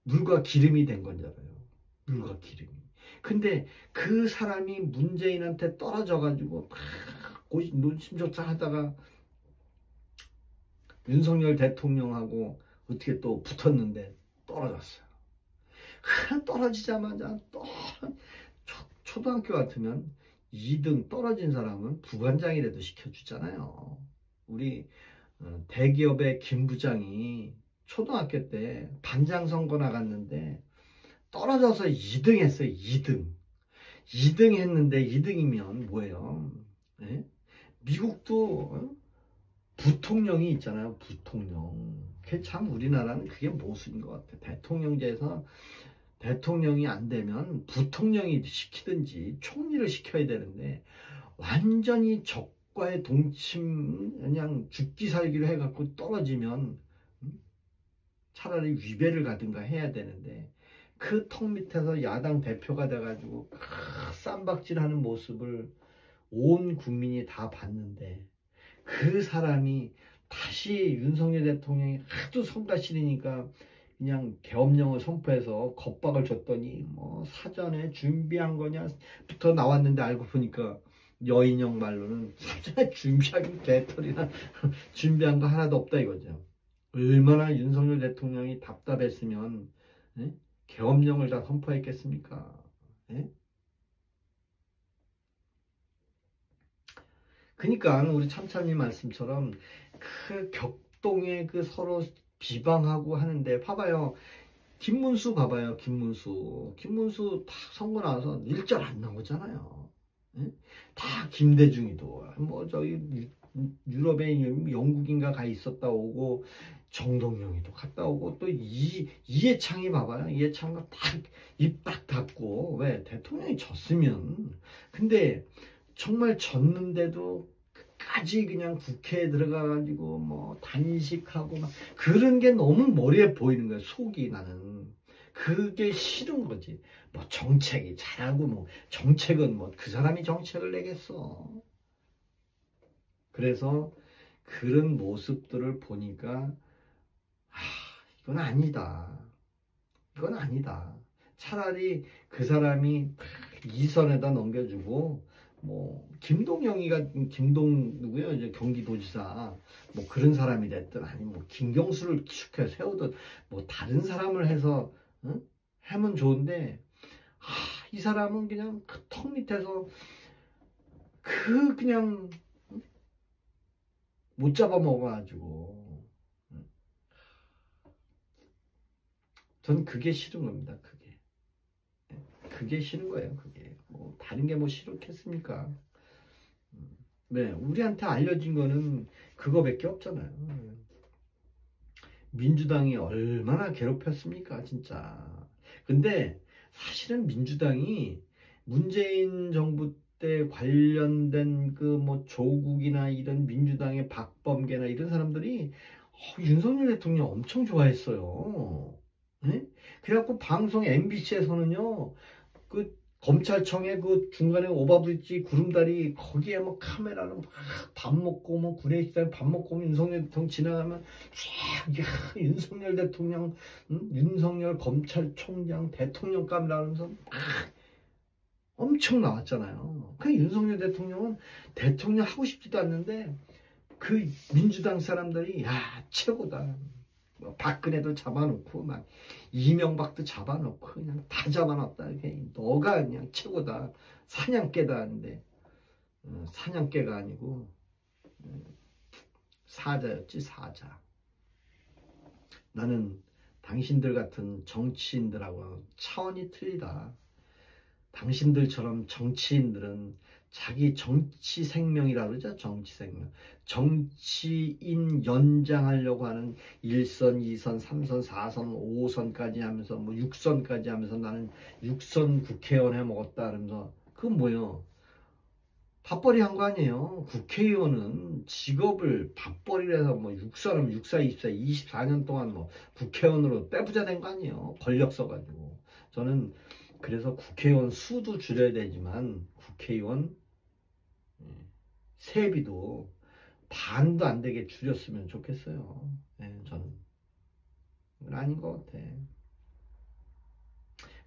물과 기름이 된 건 줄 알아요. 물과 기름이. 근데 그 사람이 문재인한테 떨어져가지고 노심조차 하다가 윤석열 대통령하고 어떻게 또 붙었는데 떨어졌어요. 떨어지자마자 초등학교 같으면 2등 떨어진 사람은 부관장이라도 시켜주잖아요. 우리 대기업의 김 부장이 초등학교 때 반장 선거 나갔는데 떨어져서 2등 했어요. 2등 했는데 2등이면 뭐예요? 네? 미국도 부통령이 있잖아요. 부통령. 그게 참 우리나라는 그게 모순인 것 같아요. 대통령제에서 대통령이 안 되면 부통령이 시키든지 총리를 시켜야 되는데 완전히 적과의 동침 그냥 죽기 살기로 해갖고 떨어지면 차라리 위배를 가든가 해야 되는데 그 턱 밑에서 야당 대표가 돼가지고 쌈박질하는 모습을 온 국민이 다 봤는데 그 사람이 다시 윤석열 대통령이 하도 성가시리니까 그냥 계엄령을 선포해서 겁박을 줬더니 뭐 사전에 준비한 거냐부터 나왔는데 알고 보니까 여인형 말로는 사전에 준비하긴 개털이나 준비한 거 하나도 없다 이거죠. 얼마나 윤석열 대통령이 답답했으면 에? 계엄령을 다 선포했겠습니까? 에? 그러니까 우리 참참님 말씀처럼 그 격동에 그 서로 비방하고 하는데 봐봐요. 김문수 봐봐요. 김문수 다 선거 나와서 일절 안 나오잖아요. 예? 다 김대중이도 뭐 저기 유럽에 영국인가 가 있었다 오고 정동영이도 갔다 오고 또 이해창이 봐봐요. 이해창가 딱 입 딱 닫고 왜 대통령이 졌으면 근데 정말 졌는데도 끝까지 그냥 국회에 들어가가지고 뭐 단식하고 막 그런 게 너무 머리에 보이는 거예요. 속이 나는 그게 싫은 거지. 뭐 정책이 잘하고 뭐 정책은 뭐 그 사람이 정책을 내겠어. 그래서 그런 모습들을 보니까 이건 아니다. 이건 아니다. 차라리 그 사람이 이선에다 넘겨주고 뭐 김동영이가 누구요? 이제 경기도지사 뭐 그런 사람이 됐든 아니 뭐 김경수를 시켜 세우든 뭐 다른 사람을 해서 응? 하면 좋은데 이 사람은 그냥 그 턱 밑에서 그냥 못 잡아먹어가지고 전 그게 싫은 겁니다. 그게 싫은 거예요. 그게 뭐 다른 게 뭐 싫겠습니까? 네, 우리한테 알려진 거는 그거밖에 없잖아요. 민주당이 얼마나 괴롭혔습니까, 진짜. 근데 사실은 민주당이 문재인 정부 때 관련된 그 뭐 조국이나 이런 민주당의 박범계나 이런 사람들이 윤석열 대통령 엄청 좋아했어요. 네? 그래갖고 방송 MBC에서는요, 그 검찰청에 그 중간에 오바브리지 구름다리 거기에 뭐 카메라로 막 밥 먹고 뭐 구내식당에 밥 먹고 뭐 윤석열 대통령 지나가면 쫙 윤석열 대통령, 윤석열 검찰총장 대통령 감이라면서 막 엄청 나왔잖아요. 그 윤석열 대통령은 대통령 하고 싶지도 않는데 그 민주당 사람들이 야 최고다. 뭐 박근혜도 잡아놓고 막 이명박도 잡아놓고 그냥 다 잡아놨다. 너가 그냥 최고다. 사냥개다 하는데 사냥개가 아니고 사자였지 사자. 나는 당신들 같은 정치인들하고 차원이 틀리다. 당신들처럼 정치인들은 자기 정치 생명이라고 그러죠. 정치 생명. 정치인 연장하려고 하는 1선, 2선, 3선, 4선, 5선까지 하면서 뭐 6선까지 하면서 나는 6선 국회의원 해먹었다 그러면서 그건 뭐예요? 밥벌이 한 거 아니에요. 국회의원은 직업을 밥벌이를 해서 뭐 6선하면 6사, 24, 24년 동안 뭐 국회의원으로 떼부자 된 거 아니에요. 권력 써가지고. 저는 그래서 국회의원 수도 줄여야 되지만 국회의원 세비도 반도 안 되게 줄였으면 좋겠어요. 네, 저는 그건 아닌 것 같아.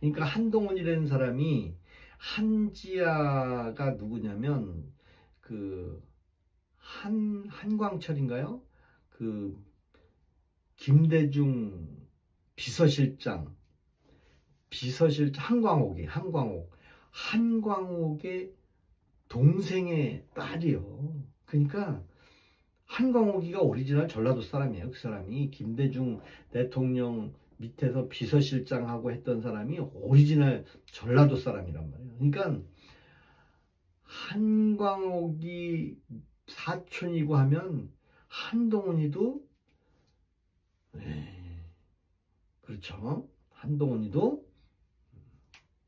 그러니까 한동훈이라는 사람이 한지아가 누구냐면 그 한광철인가요? 그 김대중 비서실장 한광옥의 동생의 딸이요. 그러니까 한광옥이가 오리지널 전라도 사람이에요. 그 사람이 김대중 대통령 밑에서 비서실장하고 했던 사람이 오리지널 전라도 사람이란 말이에요. 그러니까 한광옥이 사촌이고 하면 한동훈이도 그렇죠. 한동훈이도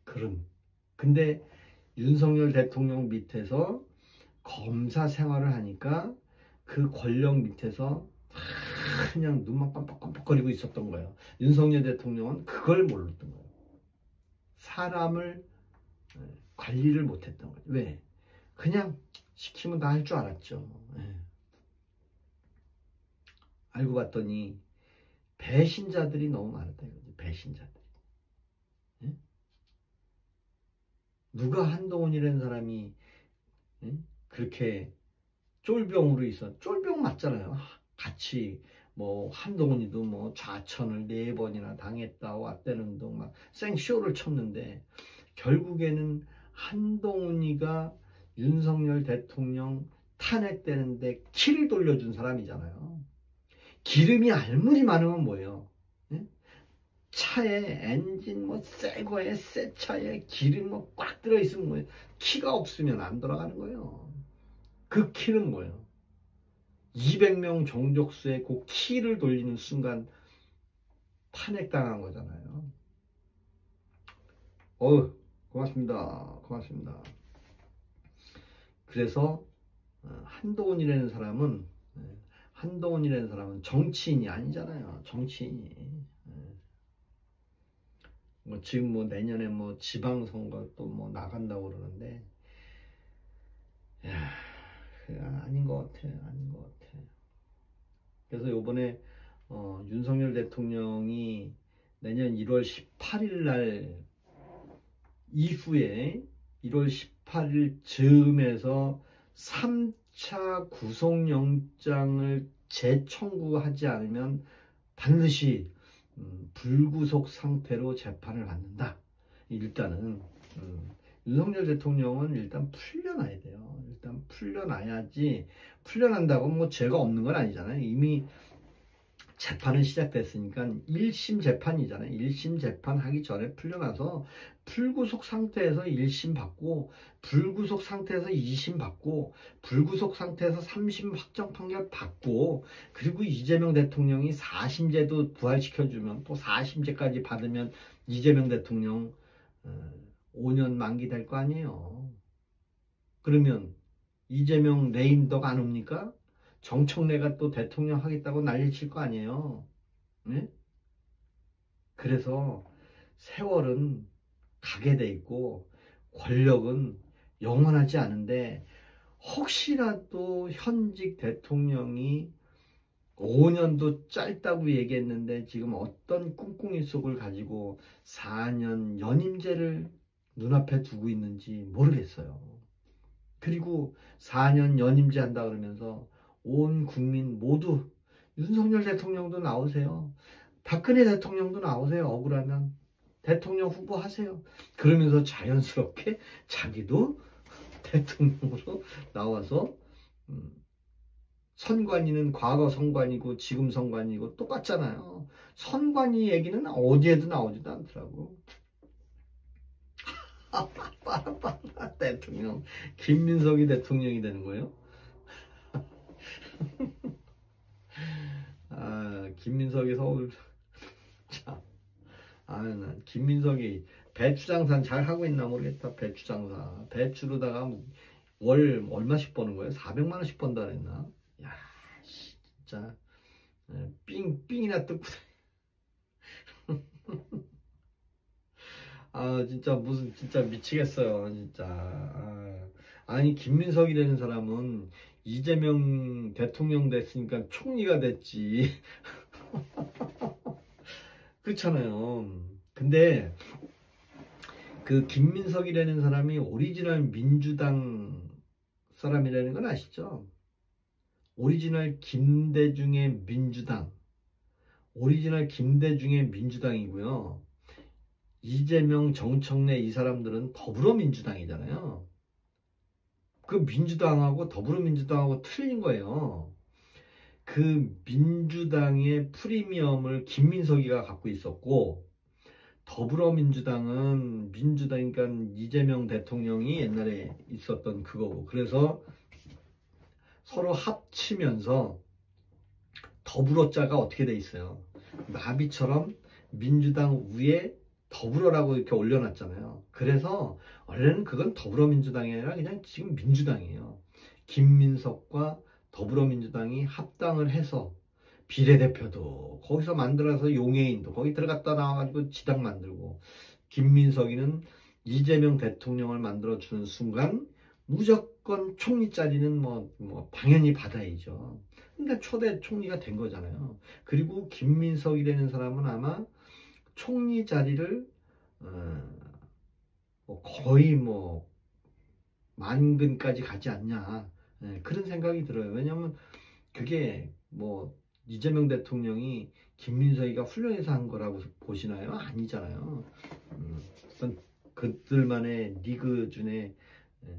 그런. 근데 윤석열 대통령 밑에서 검사 생활을 하니까 그 권력 밑에서 그냥 눈만 깜빡깜빡거리고 있었던 거예요. 윤석열 대통령은 그걸 몰랐던 거예요. 사람을 관리를 못했던 거예요. 왜? 그냥 시키면 다 할 줄 알았죠. 알고 봤더니 배신자들이 너무 많았다 이거지. 배신자들. 누가 한동훈이라는 사람이 그렇게 쫄병으로 있어. 쫄병 맞잖아요. 같이 뭐 한동훈이도 뭐 좌천을 4번이나 당했다 왔다는 둥 막 생쇼를 쳤는데 결국에는 한동훈이가 윤석열 대통령 탄핵되는데 키를 돌려준 사람이잖아요. 기름이 알무리 많으면 뭐예요? 차에 엔진 뭐 새 거에 새 차에 기름 뭐 꽉 들어있으면 뭐 키가 없으면 안 돌아가는 거예요. 그 키는 뭐예요? 200명 종족수의 그 키를 돌리는 순간 탄핵당한 거잖아요. 고맙습니다. 고맙습니다. 그래서 한동훈이라는 사람은 정치인이 아니잖아요. 정치인이. 뭐 지금 뭐 내년에 뭐 지방선거 또 뭐 나간다고 그러는데, 야, 아닌 것 같아. 아닌 것 같아. 그래서 요번에 윤석열 대통령이 내년 1월 18일 날 이후에 1월 18일 즈음에서 3차 구속영장을 재청구하지 않으면 반드시 불구속 상태로 재판을 받는다. 일단은 윤석열 대통령은 일단 풀려나야 돼요. 일단 풀려나야지. 풀려난다고 뭐 죄가 없는 건 아니잖아요. 이미 재판은 시작됐으니까 1심 재판이잖아요. 1심 재판하기 전에 풀려나서 불구속 상태에서 1심 받고, 불구속 상태에서 2심 받고, 불구속 상태에서 3심 확정 판결 받고, 그리고 이재명 대통령이 4심제도 부활시켜주면 또 4심제까지 받으면 이재명 대통령 5년 만기 될 거 아니에요. 그러면 이재명 레임덕 안 옵니까? 정청래가 또 대통령 하겠다고 난리칠 거 아니에요. 네? 그래서 세월은 가게 돼 있고 권력은 영원하지 않은데, 혹시라도 현직 대통령이 5년도 짧다고 얘기했는데 지금 어떤 꿍꿍이 속을 가지고 4년 연임제를 눈앞에 두고 있는지 모르겠어요. 그리고 4년 연임제 한다 그러면서 온 국민 모두, 윤석열 대통령도 나오세요. 박근혜 대통령도 나오세요. 억울하면 대통령 후보 하세요. 그러면서 자연스럽게 자기도 대통령으로 나와서 선관위는 과거 선관위고 지금 선관위고 똑같잖아요. 선관위 얘기는 어디에도 나오지도 않더라고. 빠라빠라 대통령, 김민석이 대통령이 되는 거예요? 김민석이 서울. 참. 난 김민석이 배추 장사 잘 하고 있나 모르겠다. 배추 장사. 배추로다가 월 얼마씩 버는 거예요? 400만 원씩 번다 그랬나? 야, 진짜 삥이나 뜯고. 진짜 무슨, 진짜 미치겠어요. 진짜. 아니 김민석이라는 사람은 이재명 대통령 됐으니까 총리가 됐지. 그렇잖아요. 근데 그 김민석이라는 사람이 오리지널 민주당 사람이라는 건 아시죠? 오리지널 김대중의 민주당, 오리지널 김대중의 민주당이고요. 이재명, 정청래 이 사람들은 더불어민주당이잖아요. 그 민주당하고 더불어민주당하고 틀린 거예요. 그 민주당의 프리미엄을 김민석이가 갖고 있었고, 더불어민주당은 그러니까 이재명 대통령이 옛날에 있었던 그거고, 그래서 서로 합치면서 더불어자가 어떻게 돼 있어요? 나비처럼 민주당 위에 더불어라고 이렇게 올려놨잖아요. 그래서 원래는 그건 더불어민주당이 아니라 그냥 지금 민주당이에요. 김민석과 더불어민주당이 합당을 해서 비례대표도 거기서 만들어서 용해인도 거기 들어갔다 나와가지고 지당 만들고, 김민석이는 이재명 대통령을 만들어주는 순간 무조건 총리 자리는 뭐 당연히 받아야죠. 그러니까 초대 총리가 된 거잖아요. 그리고 김민석이라는 사람은 아마 총리 자리를 거의 만근까지 가지 않냐, 그런 생각이 들어요. 왜냐하면 그게 이재명 대통령이 김민석이가 훌륭해서 한 거라고 보시나요? 아니잖아요. 우선 그들만의 리그 중에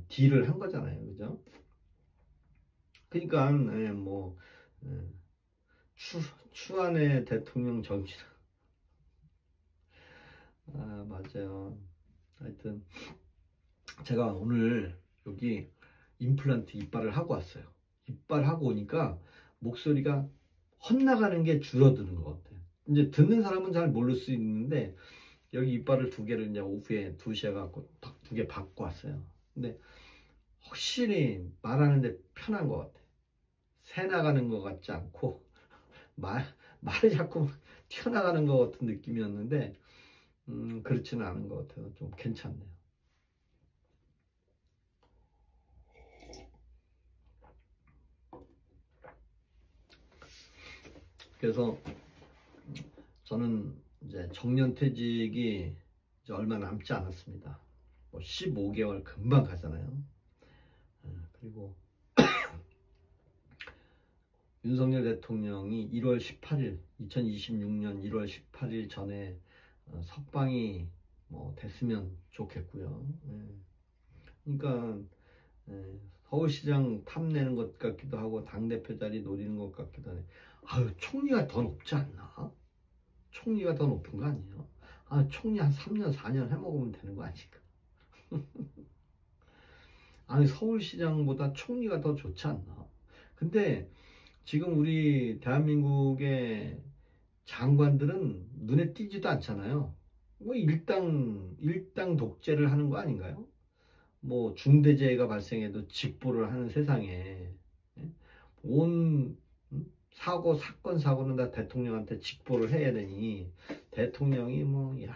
딜을 한 거잖아요. 그죠? 그러니까 추한의 대통령 정치 아, 맞아요. 하여튼 제가 오늘 여기 임플란트 이빨을 하고 왔어요. 이빨 하고 오니까 목소리가 헛나가는 게 줄어드는 것 같아요. 이제 듣는 사람은 잘 모를 수 있는데 여기 이빨을 두 개를 이제 오후에 2시에 갖고 두 개 받고 왔어요. 근데 확실히 말하는데 편한 것 같아요. 새 나가는 것 같지 않고 말이 자꾸 튀어나가는 것 같은 느낌이었는데 그렇지는 않은 것 같아요. 좀 괜찮네요. 그래서 저는 이제 정년퇴직이 이제 얼마 남지 않았습니다. 뭐 15개월 금방 가잖아요. 그리고 윤석열 대통령이 1월 18일, 2026년 1월 18일 전에 석방이 뭐 됐으면 좋겠고요. 그러니까 서울시장 탐내는 것 같기도 하고 당대표 자리 노리는 것 같기도 하네. 아유, 총리가 더 높지 않나? 총리가 더 높은 거 아니에요? 아, 총리 한 3년, 4년 해먹으면 되는 거 아닐까? 아니, 서울시장보다 총리가 더 좋지 않나? 근데 지금 우리 대한민국의 장관들은 눈에 띄지도 않잖아요. 뭐 일당 독재를 하는 거 아닌가요? 뭐 중대재해가 발생해도 직보를 하는 세상에 예? 온 사건 사고는 다 대통령한테 직보를 해야 되니 대통령이 뭐 야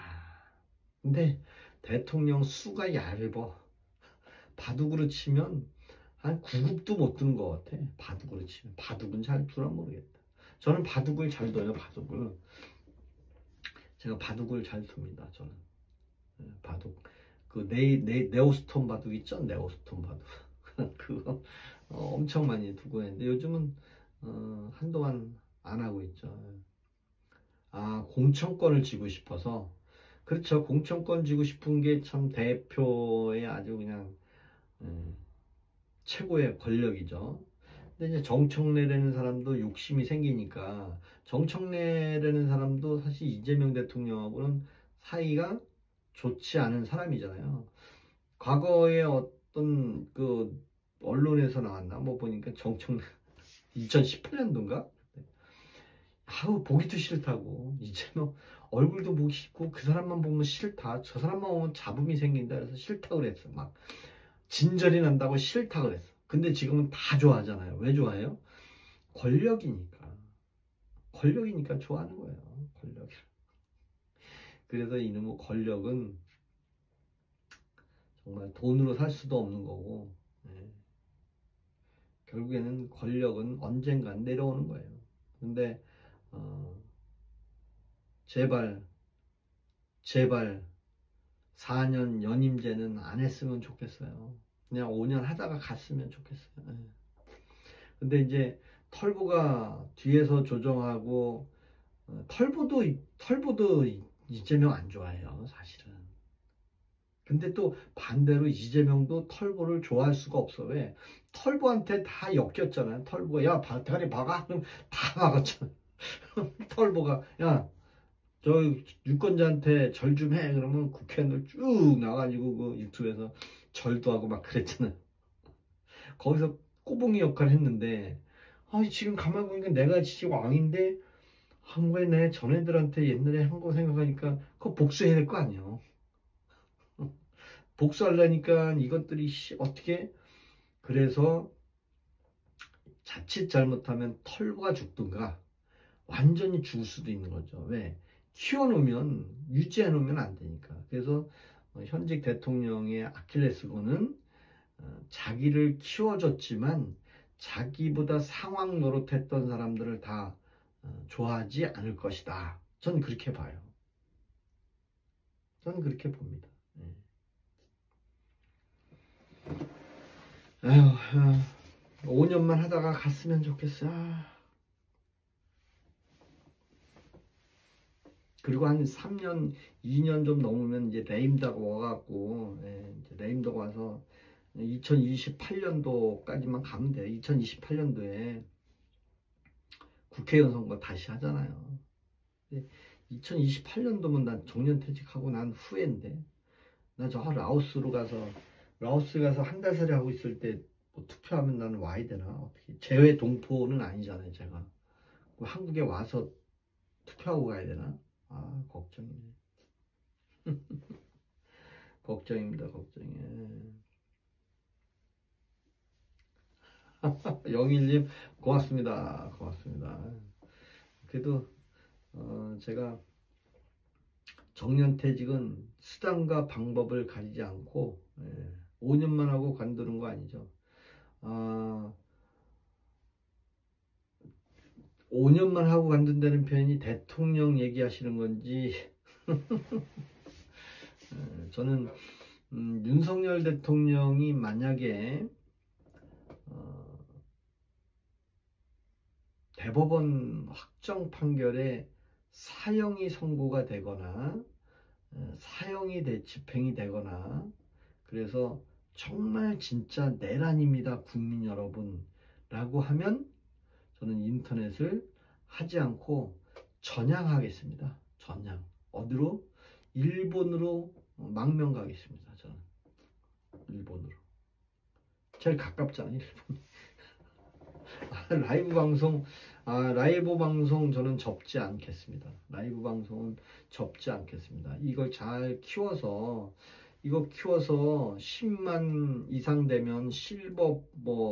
근데 대통령 수가 얇어. 바둑으로 치면 한 9급도 못 두는 것 같아. 바둑으로 치면 바둑은 잘 두나 모르겠다. 저는 바둑을 잘 둬요. 바둑을 제가 바둑을 잘 둡니다. 저는 바둑 그 네오스톤 바둑 있죠? 네오스톤 바둑 그거 엄청 많이 두고 했는데 요즘은 한동안 안 하고 있죠. 아, 공천권을 쥐고 싶어서. 그렇죠. 공천권 쥐고 싶은 게 참 대표의 아주 그냥 최고의 권력이죠. 근데 이제 정청래라는 사람도 욕심이 생기니까 정청래라는 사람도 사실 이재명 대통령하고는 사이가 좋지 않은 사람이잖아요. 과거에 어떤 그 언론에서 나왔나 뭐 보니까 정청래 2018년도인가? 아우 보기도 싫다고 이재명 얼굴도 보기 싫고 그 사람만 보면 싫다. 저 사람만 보면 잡음이 생긴다. 그래서 싫다 그랬어. 막 진절이 난다고 싫다 그랬어. 근데 지금은 다 좋아하잖아요. 왜 좋아해요? 권력이니까. 권력이니까 좋아하는 거예요. 권력. 그래서 이놈의 권력은 정말 돈으로 살 수도 없는 거고 예. 결국에는 권력은 언젠간 내려오는 거예요. 근데 제발 4년 연임제는 안 했으면 좋겠어요. 그냥 5년 하다가 갔으면 좋겠어요. 예. 근데 이제 털보가 뒤에서 조정하고 털보도 이재명 안 좋아해요, 사실은. 근데 또 반대로 이재명도 털보를 좋아할 수가 없어. 왜? 털보한테 다 엮였잖아요. 털보가 야 대가리 박아? 그럼 다 박았잖아. 털보가 야 저 유권자한테 절 좀 해. 그러면 국회의원들 쭉 나가지고 그 유튜브에서 절도 하고 막 그랬잖아요. 거기서 꼬봉이 역할을 했는데 아 지금 가만 보니까 내가 진짜 왕인데 한 거에 내 전애들한테 옛날에 한 거 생각하니까 그거 복수해야 될 거 아니에요. 복수하려니까 이것들이 어떻게 그래서 자칫 잘못하면 털보가 죽든가 완전히 죽을 수도 있는 거죠. 왜? 키워놓으면 유지해놓으면 안 되니까. 그래서 현직 대통령의 아킬레스건은 자기를 키워줬지만 자기보다 상황 노릇했던 사람들을 다 좋아하지 않을 것이다. 전 그렇게 봐요. 저는 그렇게 봅니다. 아휴, 5년만 하다가 갔으면 좋겠어요. 그리고 한 3년, 2년 좀 넘으면 이제 레임덕 와갖고, 이제 레임덕 와서 2028년도까지만 가면 돼요. 2028년도에 국회의원 선거 다시 하잖아요. 2028년도면 난 정년퇴직하고 난 후회인데. 나 저 라오스 가서 한 달 살이 하고 있을 때 뭐 투표하면 나는 와야 되나? 어떻게? 재외 동포는 아니잖아요, 제가. 그럼 한국에 와서 투표하고 가야 되나? 아, 걱정이네. 걱정입니다, 걱정이에요. 영일님, 고맙습니다. 고맙습니다. 그래도, 제가 정년퇴직은 수단과 방법을 가리지 않고, 5년만 하고 관두는 거 아니죠. 5년만 하고 관둔다는 표현이 대통령 얘기하시는 건지, 저는 윤석열 대통령이 만약에 대법원 확정 판결에 사형이 선고가 되거나 사형이 집행이 되거나, 그래서 정말 진짜 내란입니다 국민 여러분 라고 하면 저는 인터넷을 하지 않고 전향하겠습니다. 전향. 어디로? 일본으로 망명 가겠습니다. 저는 일본으로. 제일 가깝잖아요, 일본. 라이브 방송 저는 접지 않겠습니다. 라이브 방송은 접지 않겠습니다. 이걸 잘 키워서, 이거 키워서 10만 이상 되면 실버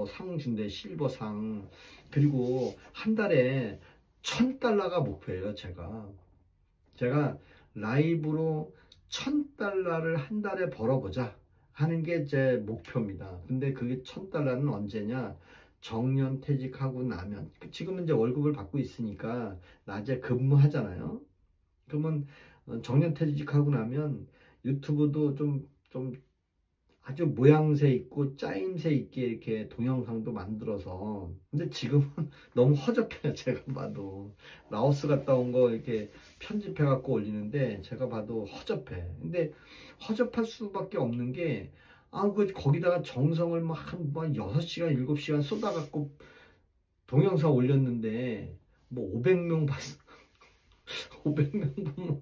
상 준대, 실버상. 그리고 한 달에 $1,000가 목표예요, 제가 라이브로 $1,000를 한 달에 벌어보자 하는 게 제 목표입니다. 근데 그게 $1,000는 언제냐? 정년 퇴직하고 나면. 지금은 이제 월급을 받고 있으니까 낮에 근무하잖아요. 그러면 정년 퇴직하고 나면 유튜브도 좀 아주 모양새 있고 짜임새 있게 이렇게 동영상도 만들어서. 근데 지금은 너무 허접해요. 제가 봐도 라오스 갔다 온 거 이렇게 편집해 갖고 올리는데 제가 봐도 허접해. 근데 허접할 수밖에 없는 게, 거기다가 정성을 막 한 6시간 7시간 쏟아갖고 동영상 올렸는데 뭐 500명 봤어. 500명 보면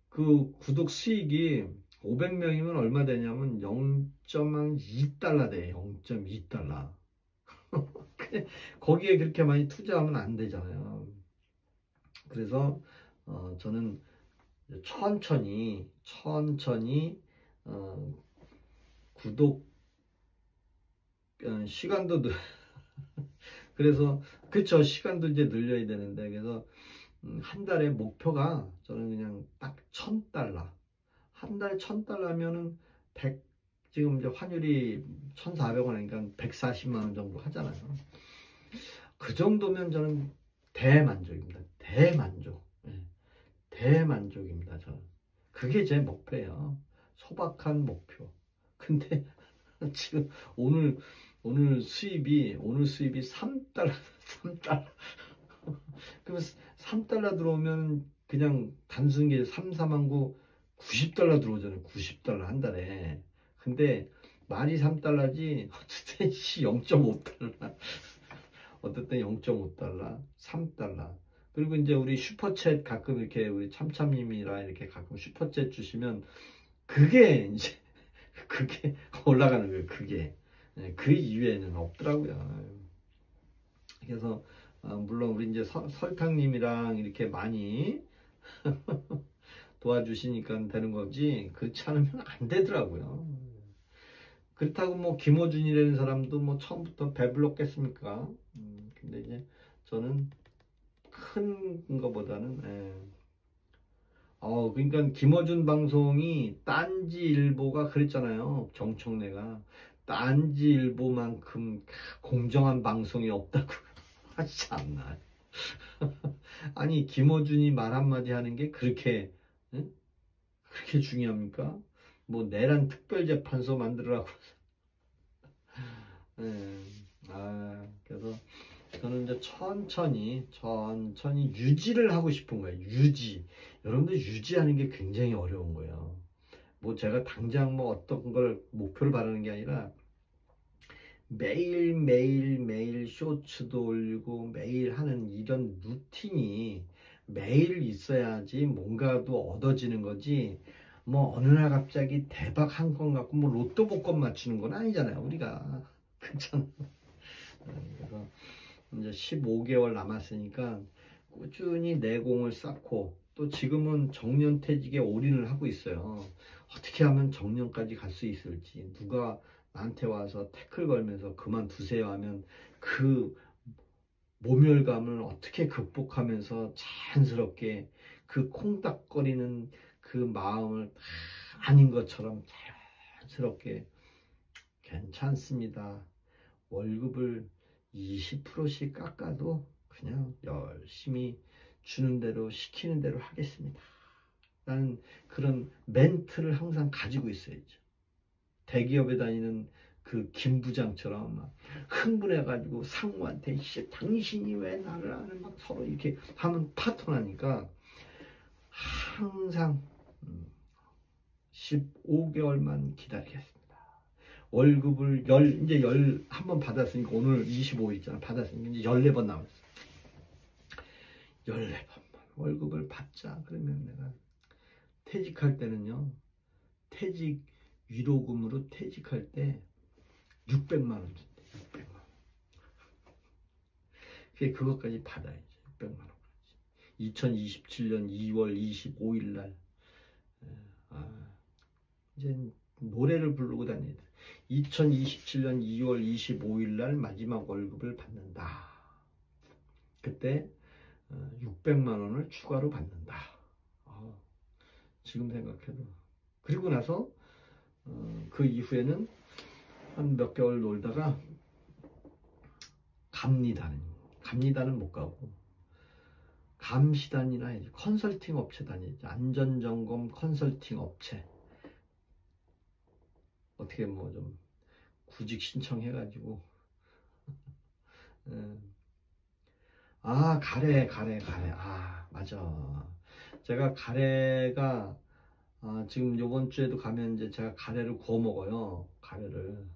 그 구독 수익이 500명이면 얼마 되냐면 0.2달러 돼. 0.2달러. 거기에 그렇게 많이 투자하면 안 되잖아요. 그래서 저는 천천히 구독 시간도 그래서 그쵸, 시간도 이제 늘려야 되는데, 그래서 한 달에 목표가 저는 그냥 딱 $1,000. 한 달에 $1,000면은 지금 이제 환율이 1,400원이니까 140만 원 정도 하잖아요. 그 정도면 저는 대만족입니다. 대만족. 대만족입니다. 저는 그게 제 목표예요. 소박한 목표. 근데 지금 오늘 수입이 $3. 그러면 $3 들어오면 그냥 단순히 3, 4만 9, $90 들어오잖아요. $90 한 달에. 근데 말이 $3지 어쨌든 0.5달러. 어쨌든 0.5달러, $3. 그리고 이제 우리 슈퍼챗 가끔 이렇게 우리 참참님이라 이렇게 가끔 슈퍼챗 주시면 그게 이제 그게 올라가는 거예요. 그게. 그 이외에는 없더라고요. 그래서 물론 우리 이제 설탕님이랑 이렇게 많이 도와주시니까 되는 거지, 그렇지 않으면 안 되더라고요. 그렇다고 뭐 김호준이라는 사람도 뭐 처음부터 배불렀겠습니까? 근데 이제 저는 큰 거보다는 그러니까 김어준 방송이 딴지일보가 그랬잖아요. 정청래가 딴지일보만큼 공정한 방송이 없다고. 하지 않나. 아니, 김어준이 말 한마디 하는 게 그렇게 중요합니까? 뭐 내란 특별재판소 만들으라고. 그래서 저는 이제 천천히 유지를 하고 싶은 거예요. 유지. 여러분들 유지하는 게 굉장히 어려운 거예요. 뭐 제가 당장 뭐 어떤 걸 목표를 바라는 게 아니라 매일 쇼츠도 올리고 매일 하는 이런 루틴이 매일 있어야지 뭔가도 얻어지는 거지. 뭐 어느 날 갑자기 대박 한 건 갖고 뭐 로또 복권 맞추는 건 아니잖아요, 우리가. 그렇잖아. 그래서 이제 15개월 남았으니까 꾸준히 내공을 쌓고, 또 지금은 정년퇴직에 올인을 하고 있어요. 어떻게 하면 정년까지 갈 수 있을지, 누가 나한테 와서 태클 걸면서 그만두세요 하면 그 모멸감을 어떻게 극복하면서 자연스럽게 그 콩닥거리는 그 마음을 다 아닌 것처럼 자연스럽게, 괜찮습니다, 월급을 20%씩 깎아도 그냥 열심히 주는 대로 시키는 대로 하겠습니다, 라는 그런 멘트를 항상 가지고 있어야죠. 대기업에 다니는 그 김 부장처럼 막 흥분해가지고 상무한테 당신이 왜 나를 하는, 막 서로 이렇게 하면 파토나니까 항상 15개월만 기다리겠습니다. 월급을 이제 11번 받았으니까, 오늘 25일이잖아. 받았으니까 이제 14번 남았어. 14번만 월급을 받자. 그러면 내가 퇴직할 때는요, 퇴직 위로금으로 퇴직할 때 600만 원 준대. 600만 원. 그것까지 받아야지. 600만 원. 2027년 2월 25일 날 이제 노래를 부르고 다녀야 돼. 2027년 2월 25일 날 마지막 월급을 받는다. 그때 600만 원을 추가로 받는다. 지금 생각해도. 그리고 나서 그 이후에는 한 몇 개월 놀다가 감리단은 못 가고 감시단이나 이제 컨설팅 업체 다니지. 안전점검 컨설팅 업체 어떻게 뭐 좀 구직 신청해가지고 가래. 맞아. 제가 가래가 지금 요번 주에도 가면 이제 제가 가래를 구워 먹어요. 가래를.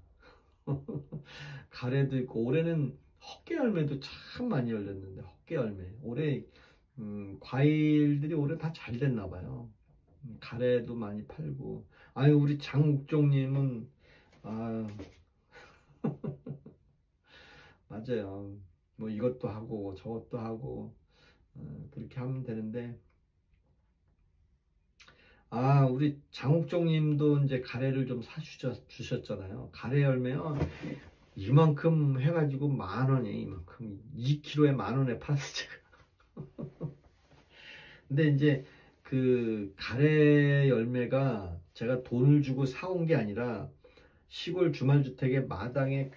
가래도 있고, 올해는 헛개 열매도 참 많이 열렸는데, 헛개 열매. 올해 과일들이 올해 다 잘 됐나 봐요. 가래도 많이 팔고. 아유, 우리 장욱종님은 맞아요. 뭐 이것도 하고 저것도 하고 그렇게 하면 되는데, 우리 장욱종님도 이제 가래를 좀 주셨잖아요. 가래 열매요. 이만큼 해가지고 10,000원이에요. 이만큼 2kg에 10,000원에 팔았어 제가. 근데 이제 그 가래 열매가 제가 돈을 주고 사온 게 아니라, 시골 주말주택의 마당에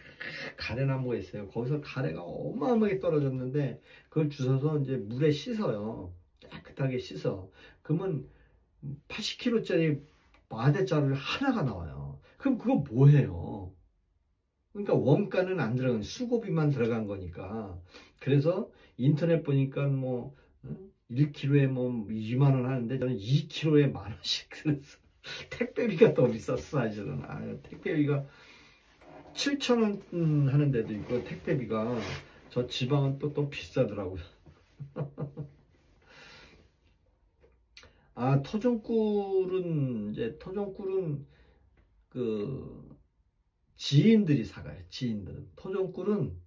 가래나무가 있어요. 거기서 가래가 어마어마하게 떨어졌는데, 그걸 주워서 이제 물에 씻어요. 깨끗하게 씻어. 그러면 80kg짜리 마대자루 하나가 나와요. 그럼 그거 뭐해요? 그러니까 원가는 안 들어간, 수고비만 들어간 거니까. 그래서 인터넷 보니까 뭐 1kg에 뭐 2만 원 하는데, 저는 2kg에 10,000원씩. 그래서 택배비가 더 비쌌어 사실은. 택배비가 7,000원 하는 데도 있고, 택배비가 저 지방은 또 비싸더라고요. 토종꿀은 그 지인들이 사가요. 지인들은. 토종꿀은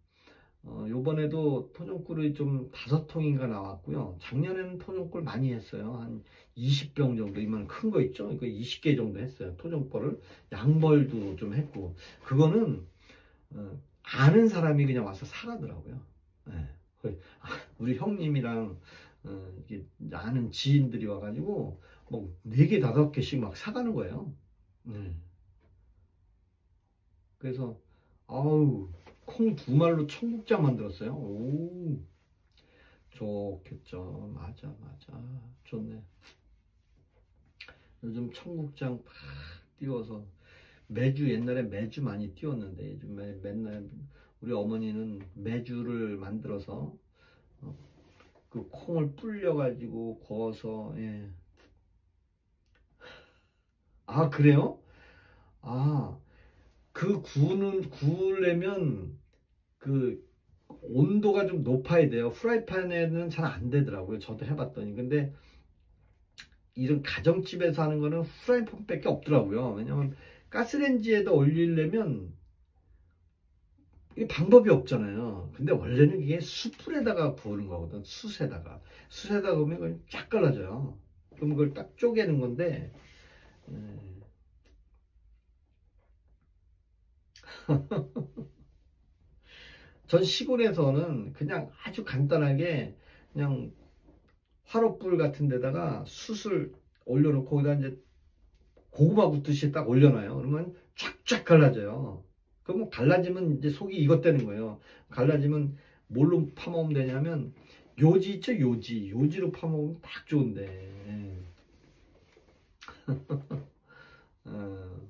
요번에도 토종꿀이 좀 5통인가 나왔고요. 작년에는 토종꿀 많이 했어요. 한 20병 정도, 이만 큰 거 있죠? 이거 20개 정도 했어요. 토종꿀을. 양벌도 좀 했고. 그거는 아는 사람이 그냥 와서 사가더라고요. 네. 우리 형님이랑 이게 아는 지인들이 와가지고 뭐 4개, 5개씩 막 사가는 거예요. 네. 그래서 콩 2말로 청국장 만들었어요. 오, 좋겠죠. 맞아. 좋네. 요즘 청국장 팍 띄워서, 옛날에 매주 많이 띄웠는데, 요즘에 맨날 우리 어머니는 매주를 만들어서 그 콩을 불려가지고 구워서. 예. 그래요? 구우려면 그 온도가 좀 높아야 돼요. 프라이팬에는 잘 안 되더라고요. 저도 해봤더니. 근데 이런 가정집에서 하는 거는 프라이팬밖에 없더라고요. 왜냐면 가스레인지에다 올리려면 이게 방법이 없잖아요. 근데 원래는 이게 숯불에다가 구우는 거거든. 숯에다가 구우면 그냥 쫙 갈라져요. 그럼 그걸 딱 쪼개는 건데 전 시골에서는 그냥 아주 간단하게 그냥 화롯불 같은 데다가 숯을 올려놓고 거기다 이제 고구마 굽듯이 딱 올려놔요. 그러면 쫙쫙 갈라져요. 그러면 갈라지면 이제 속이 익었다는 거예요. 갈라지면 뭘로 파먹으면 되냐면 요지 있죠, 요지로 파먹으면 딱 좋은데. 어,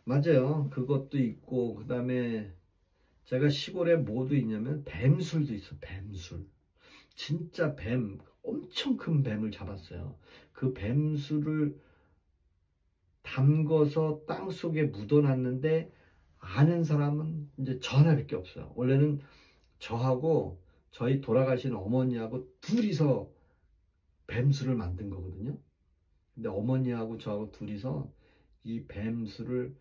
맞아요. 그것도 있고 그 다음에 제가 시골에 뭐도 있냐면 뱀술도 있어. 뱀술. 진짜 뱀, 엄청 큰 뱀을 잡았어요. 그 뱀술을 담궈서 땅 속에 묻어놨는데 아는 사람은 이제 저 하나밖에 없어요. 원래는 저하고 저희 돌아가신 어머니하고 둘이서 뱀술을 만든 거거든요. 근데 어머니하고 저하고 둘이서 이 뱀술을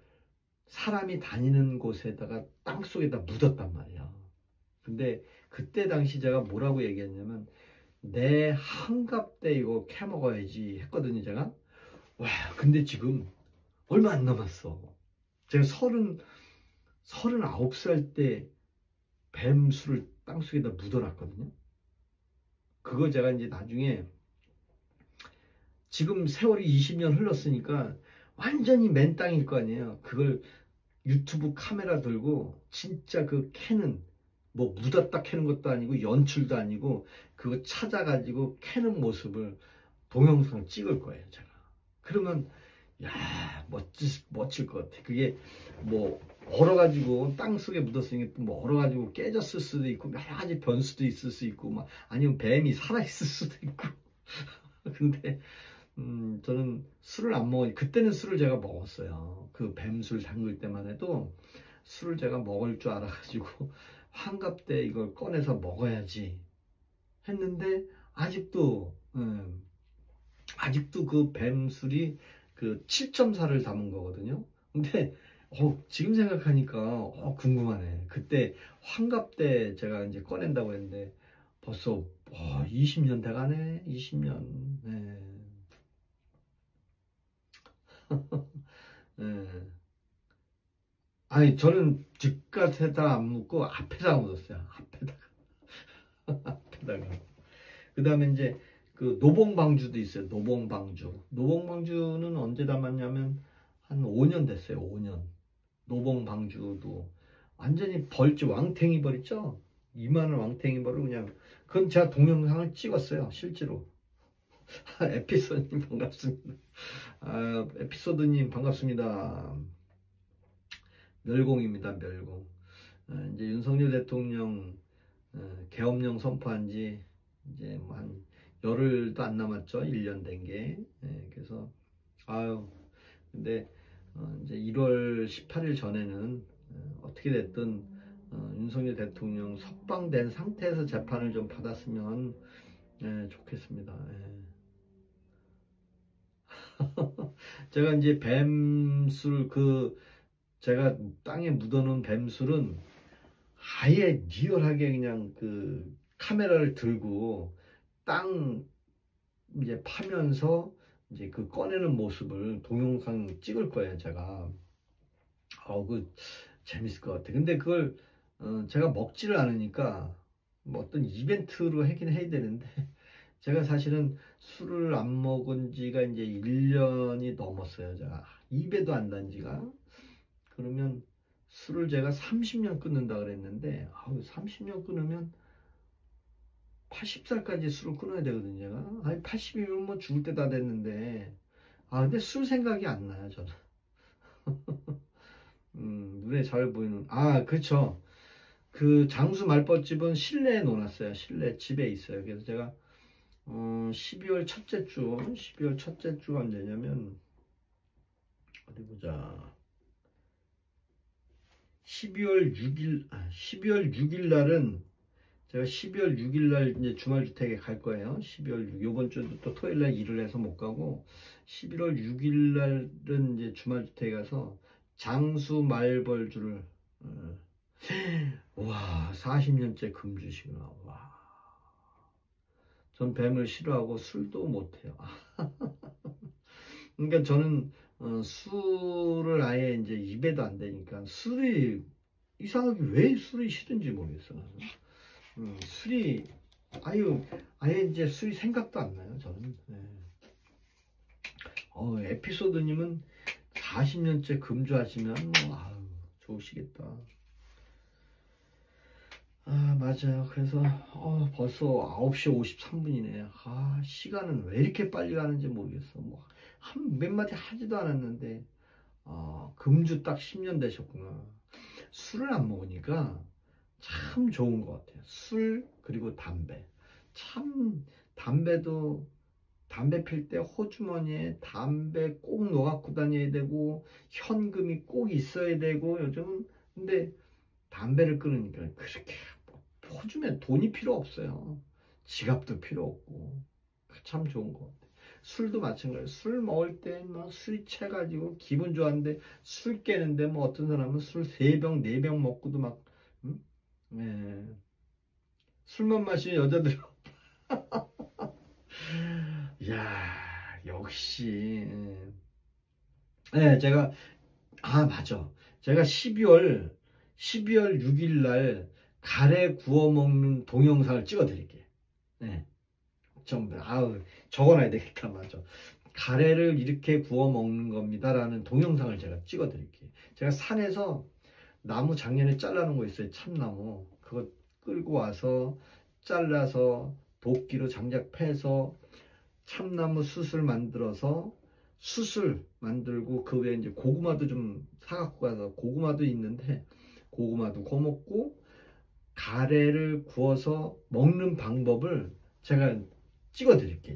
사람이 다니는 곳에다가 땅 속에다 묻었단 말이에요. 근데 그때 당시 제가 뭐라고 얘기했냐면 내 한갑 때 이거 캐먹어야지 했거든요, 제가. 와, 근데 지금 얼마 안 남았어. 제가 39살 때 뱀술을 땅속에다 묻어놨거든요. 그거 제가 이제 나중에 지금 세월이 20년 흘렀으니까 완전히 맨 땅일 거 아니에요. 그걸 유튜브 카메라 들고 진짜 그 캐는 뭐 묻었다 캐는 것도 아니고 연출도 아니고 그거 찾아가지고 캐는 모습을 동영상 찍을 거예요, 제가. 그러면 야, 멋질 것 같아. 그게 뭐 얼어가지고 땅 속에 묻었으니까 뭐 얼어가지고 깨졌을 수도 있고 여러 가지 변수도 있을 수 있고 막 아니면 뱀이 살아있을 수도 있고. 근데 저는 술을 안 먹으니 그때는 술을 제가 먹었어요. 그 뱀술 담글 때만 해도 술을 제가 먹을 줄 알아가지고 환갑 때 이걸 꺼내서 먹어야지 했는데 아직도 그 뱀술이 그 7.4를 담은 거거든요. 근데 지금 생각하니까 궁금하네. 그때 환갑 때 제가 이제 꺼낸다고 했는데 벌써 20년 돼가네. 20년. 네. 네. 아니 저는 뒷갓에다 안 묻고 앞에다 묻었어요. 앞에다가. 그 다음에 이제 그 노봉방주도 있어요. 노봉방주는 언제 담았냐면 한 5년 됐어요. 5년. 노봉방주도 완전히 벌집 왕탱이 벌 있죠? 이만한 왕탱이 벌을 그냥 그건 제가 동영상을 찍었어요. 실제로. 에피소드님 반갑습니다. 에피소드님 반갑습니다. 멸공입니다. 멸공. 이제 윤석열 대통령 계엄령 선포한 지 이제 뭐 한 열흘도 안 남았죠. 1년 된 게. 그래서 근데 이제 1월 18일 전에는 어떻게 됐든 윤석열 대통령 석방된 상태에서 재판을 좀 받았으면 좋겠습니다. 제가 이제 뱀술 제가 땅에 묻어놓은 뱀술은 아예 리얼하게 그냥 그 카메라를 들고 땅 이제 파면서 이제 그 꺼내는 모습을 동영상 찍을 거예요, 제가. 재밌을 것 같아. 근데 그걸 제가 먹지를 않으니까 뭐 어떤 이벤트로 하긴 해야 되는데 제가 사실은 술을 안 먹은 지가 이제 1년이 넘었어요. 제가 입에도 안 단 지가. 그러면 술을 제가 30년 끊는다 그랬는데 30년 끊으면 80살까지 술을 끊어야 되거든요. 제가. 아니 80이면 뭐 죽을 때 다 됐는데 근데 술 생각이 안 나요, 저는. 눈에 잘 보이는 그렇죠. 그 장수 말벗집은 실내에 놓았어요. 실내 집에 있어요. 그래서 제가 12월 첫째 주가 언제냐면 어디 보자. 12월 6일 날은 제가 12월 6일 날 이제 주말주택에 갈 거예요. 12월 6일. 요번 주도 또 토요일 날 일을 해서 못 가고 11월 6일 날은 이제 주말주택에 가서 장수 말벌주를 와 40년째 금주시구나. 와. 전 뱀을 싫어하고 술도 못해요. 그러니까 저는 술을 아예 이제 입에도 안 대니까 술이 이상하게 왜 술이 싫은지 모르겠어요. 술이 아예 이제 술이 생각도 안 나요. 저는. 네. 에피소드님은 40년째 금주하시면 뭐, 좋으시겠다. 맞아요. 그래서 벌써 9시 53분이네. 시간은 왜 이렇게 빨리 가는지 모르겠어. 뭐 한 몇 마디 하지도 않았는데 금주 딱 10년 되셨구나. 술을 안 먹으니까 참 좋은 것 같아요. 술 그리고 담배. 참 담배 필 때 호주머니에 담배 꼭 넣어갖고 다녀야 되고 현금이 꼭 있어야 되고 요즘은 근데 담배를 끊으니까 그렇게 호주면 돈이 필요 없어요. 지갑도 필요 없고 참 좋은 것 같아요. 술도 마찬가지예요. 술 먹을 때 막 술이 채가지고 기분 좋았는데 술 깨는데 뭐 어떤 사람은 술 3병 4병 먹고도 막 네. 술만 마시는 여자들 이야 역시 네, 제가 맞아. 제가 12월 6일 날 가래 구워 먹는 동영상을 찍어 드릴게요. 네. 전부 적어놔야 되겠다. 맞아. 가래를 이렇게 구워 먹는 겁니다 라는 동영상을 제가 찍어 드릴게요. 제가 산에서 나무 작년에 잘라놓은 거 있어요. 참나무. 그거 끌고 와서 잘라서 도끼로 장작 패서 참나무 숯을 만들어서 숯을 만들고 그 외에 이제 고구마도 좀 사갖고 가서 고구마도 있는데 고구마도 구워 먹고 가래를 구워서 먹는 방법을 제가 찍어 드릴게요.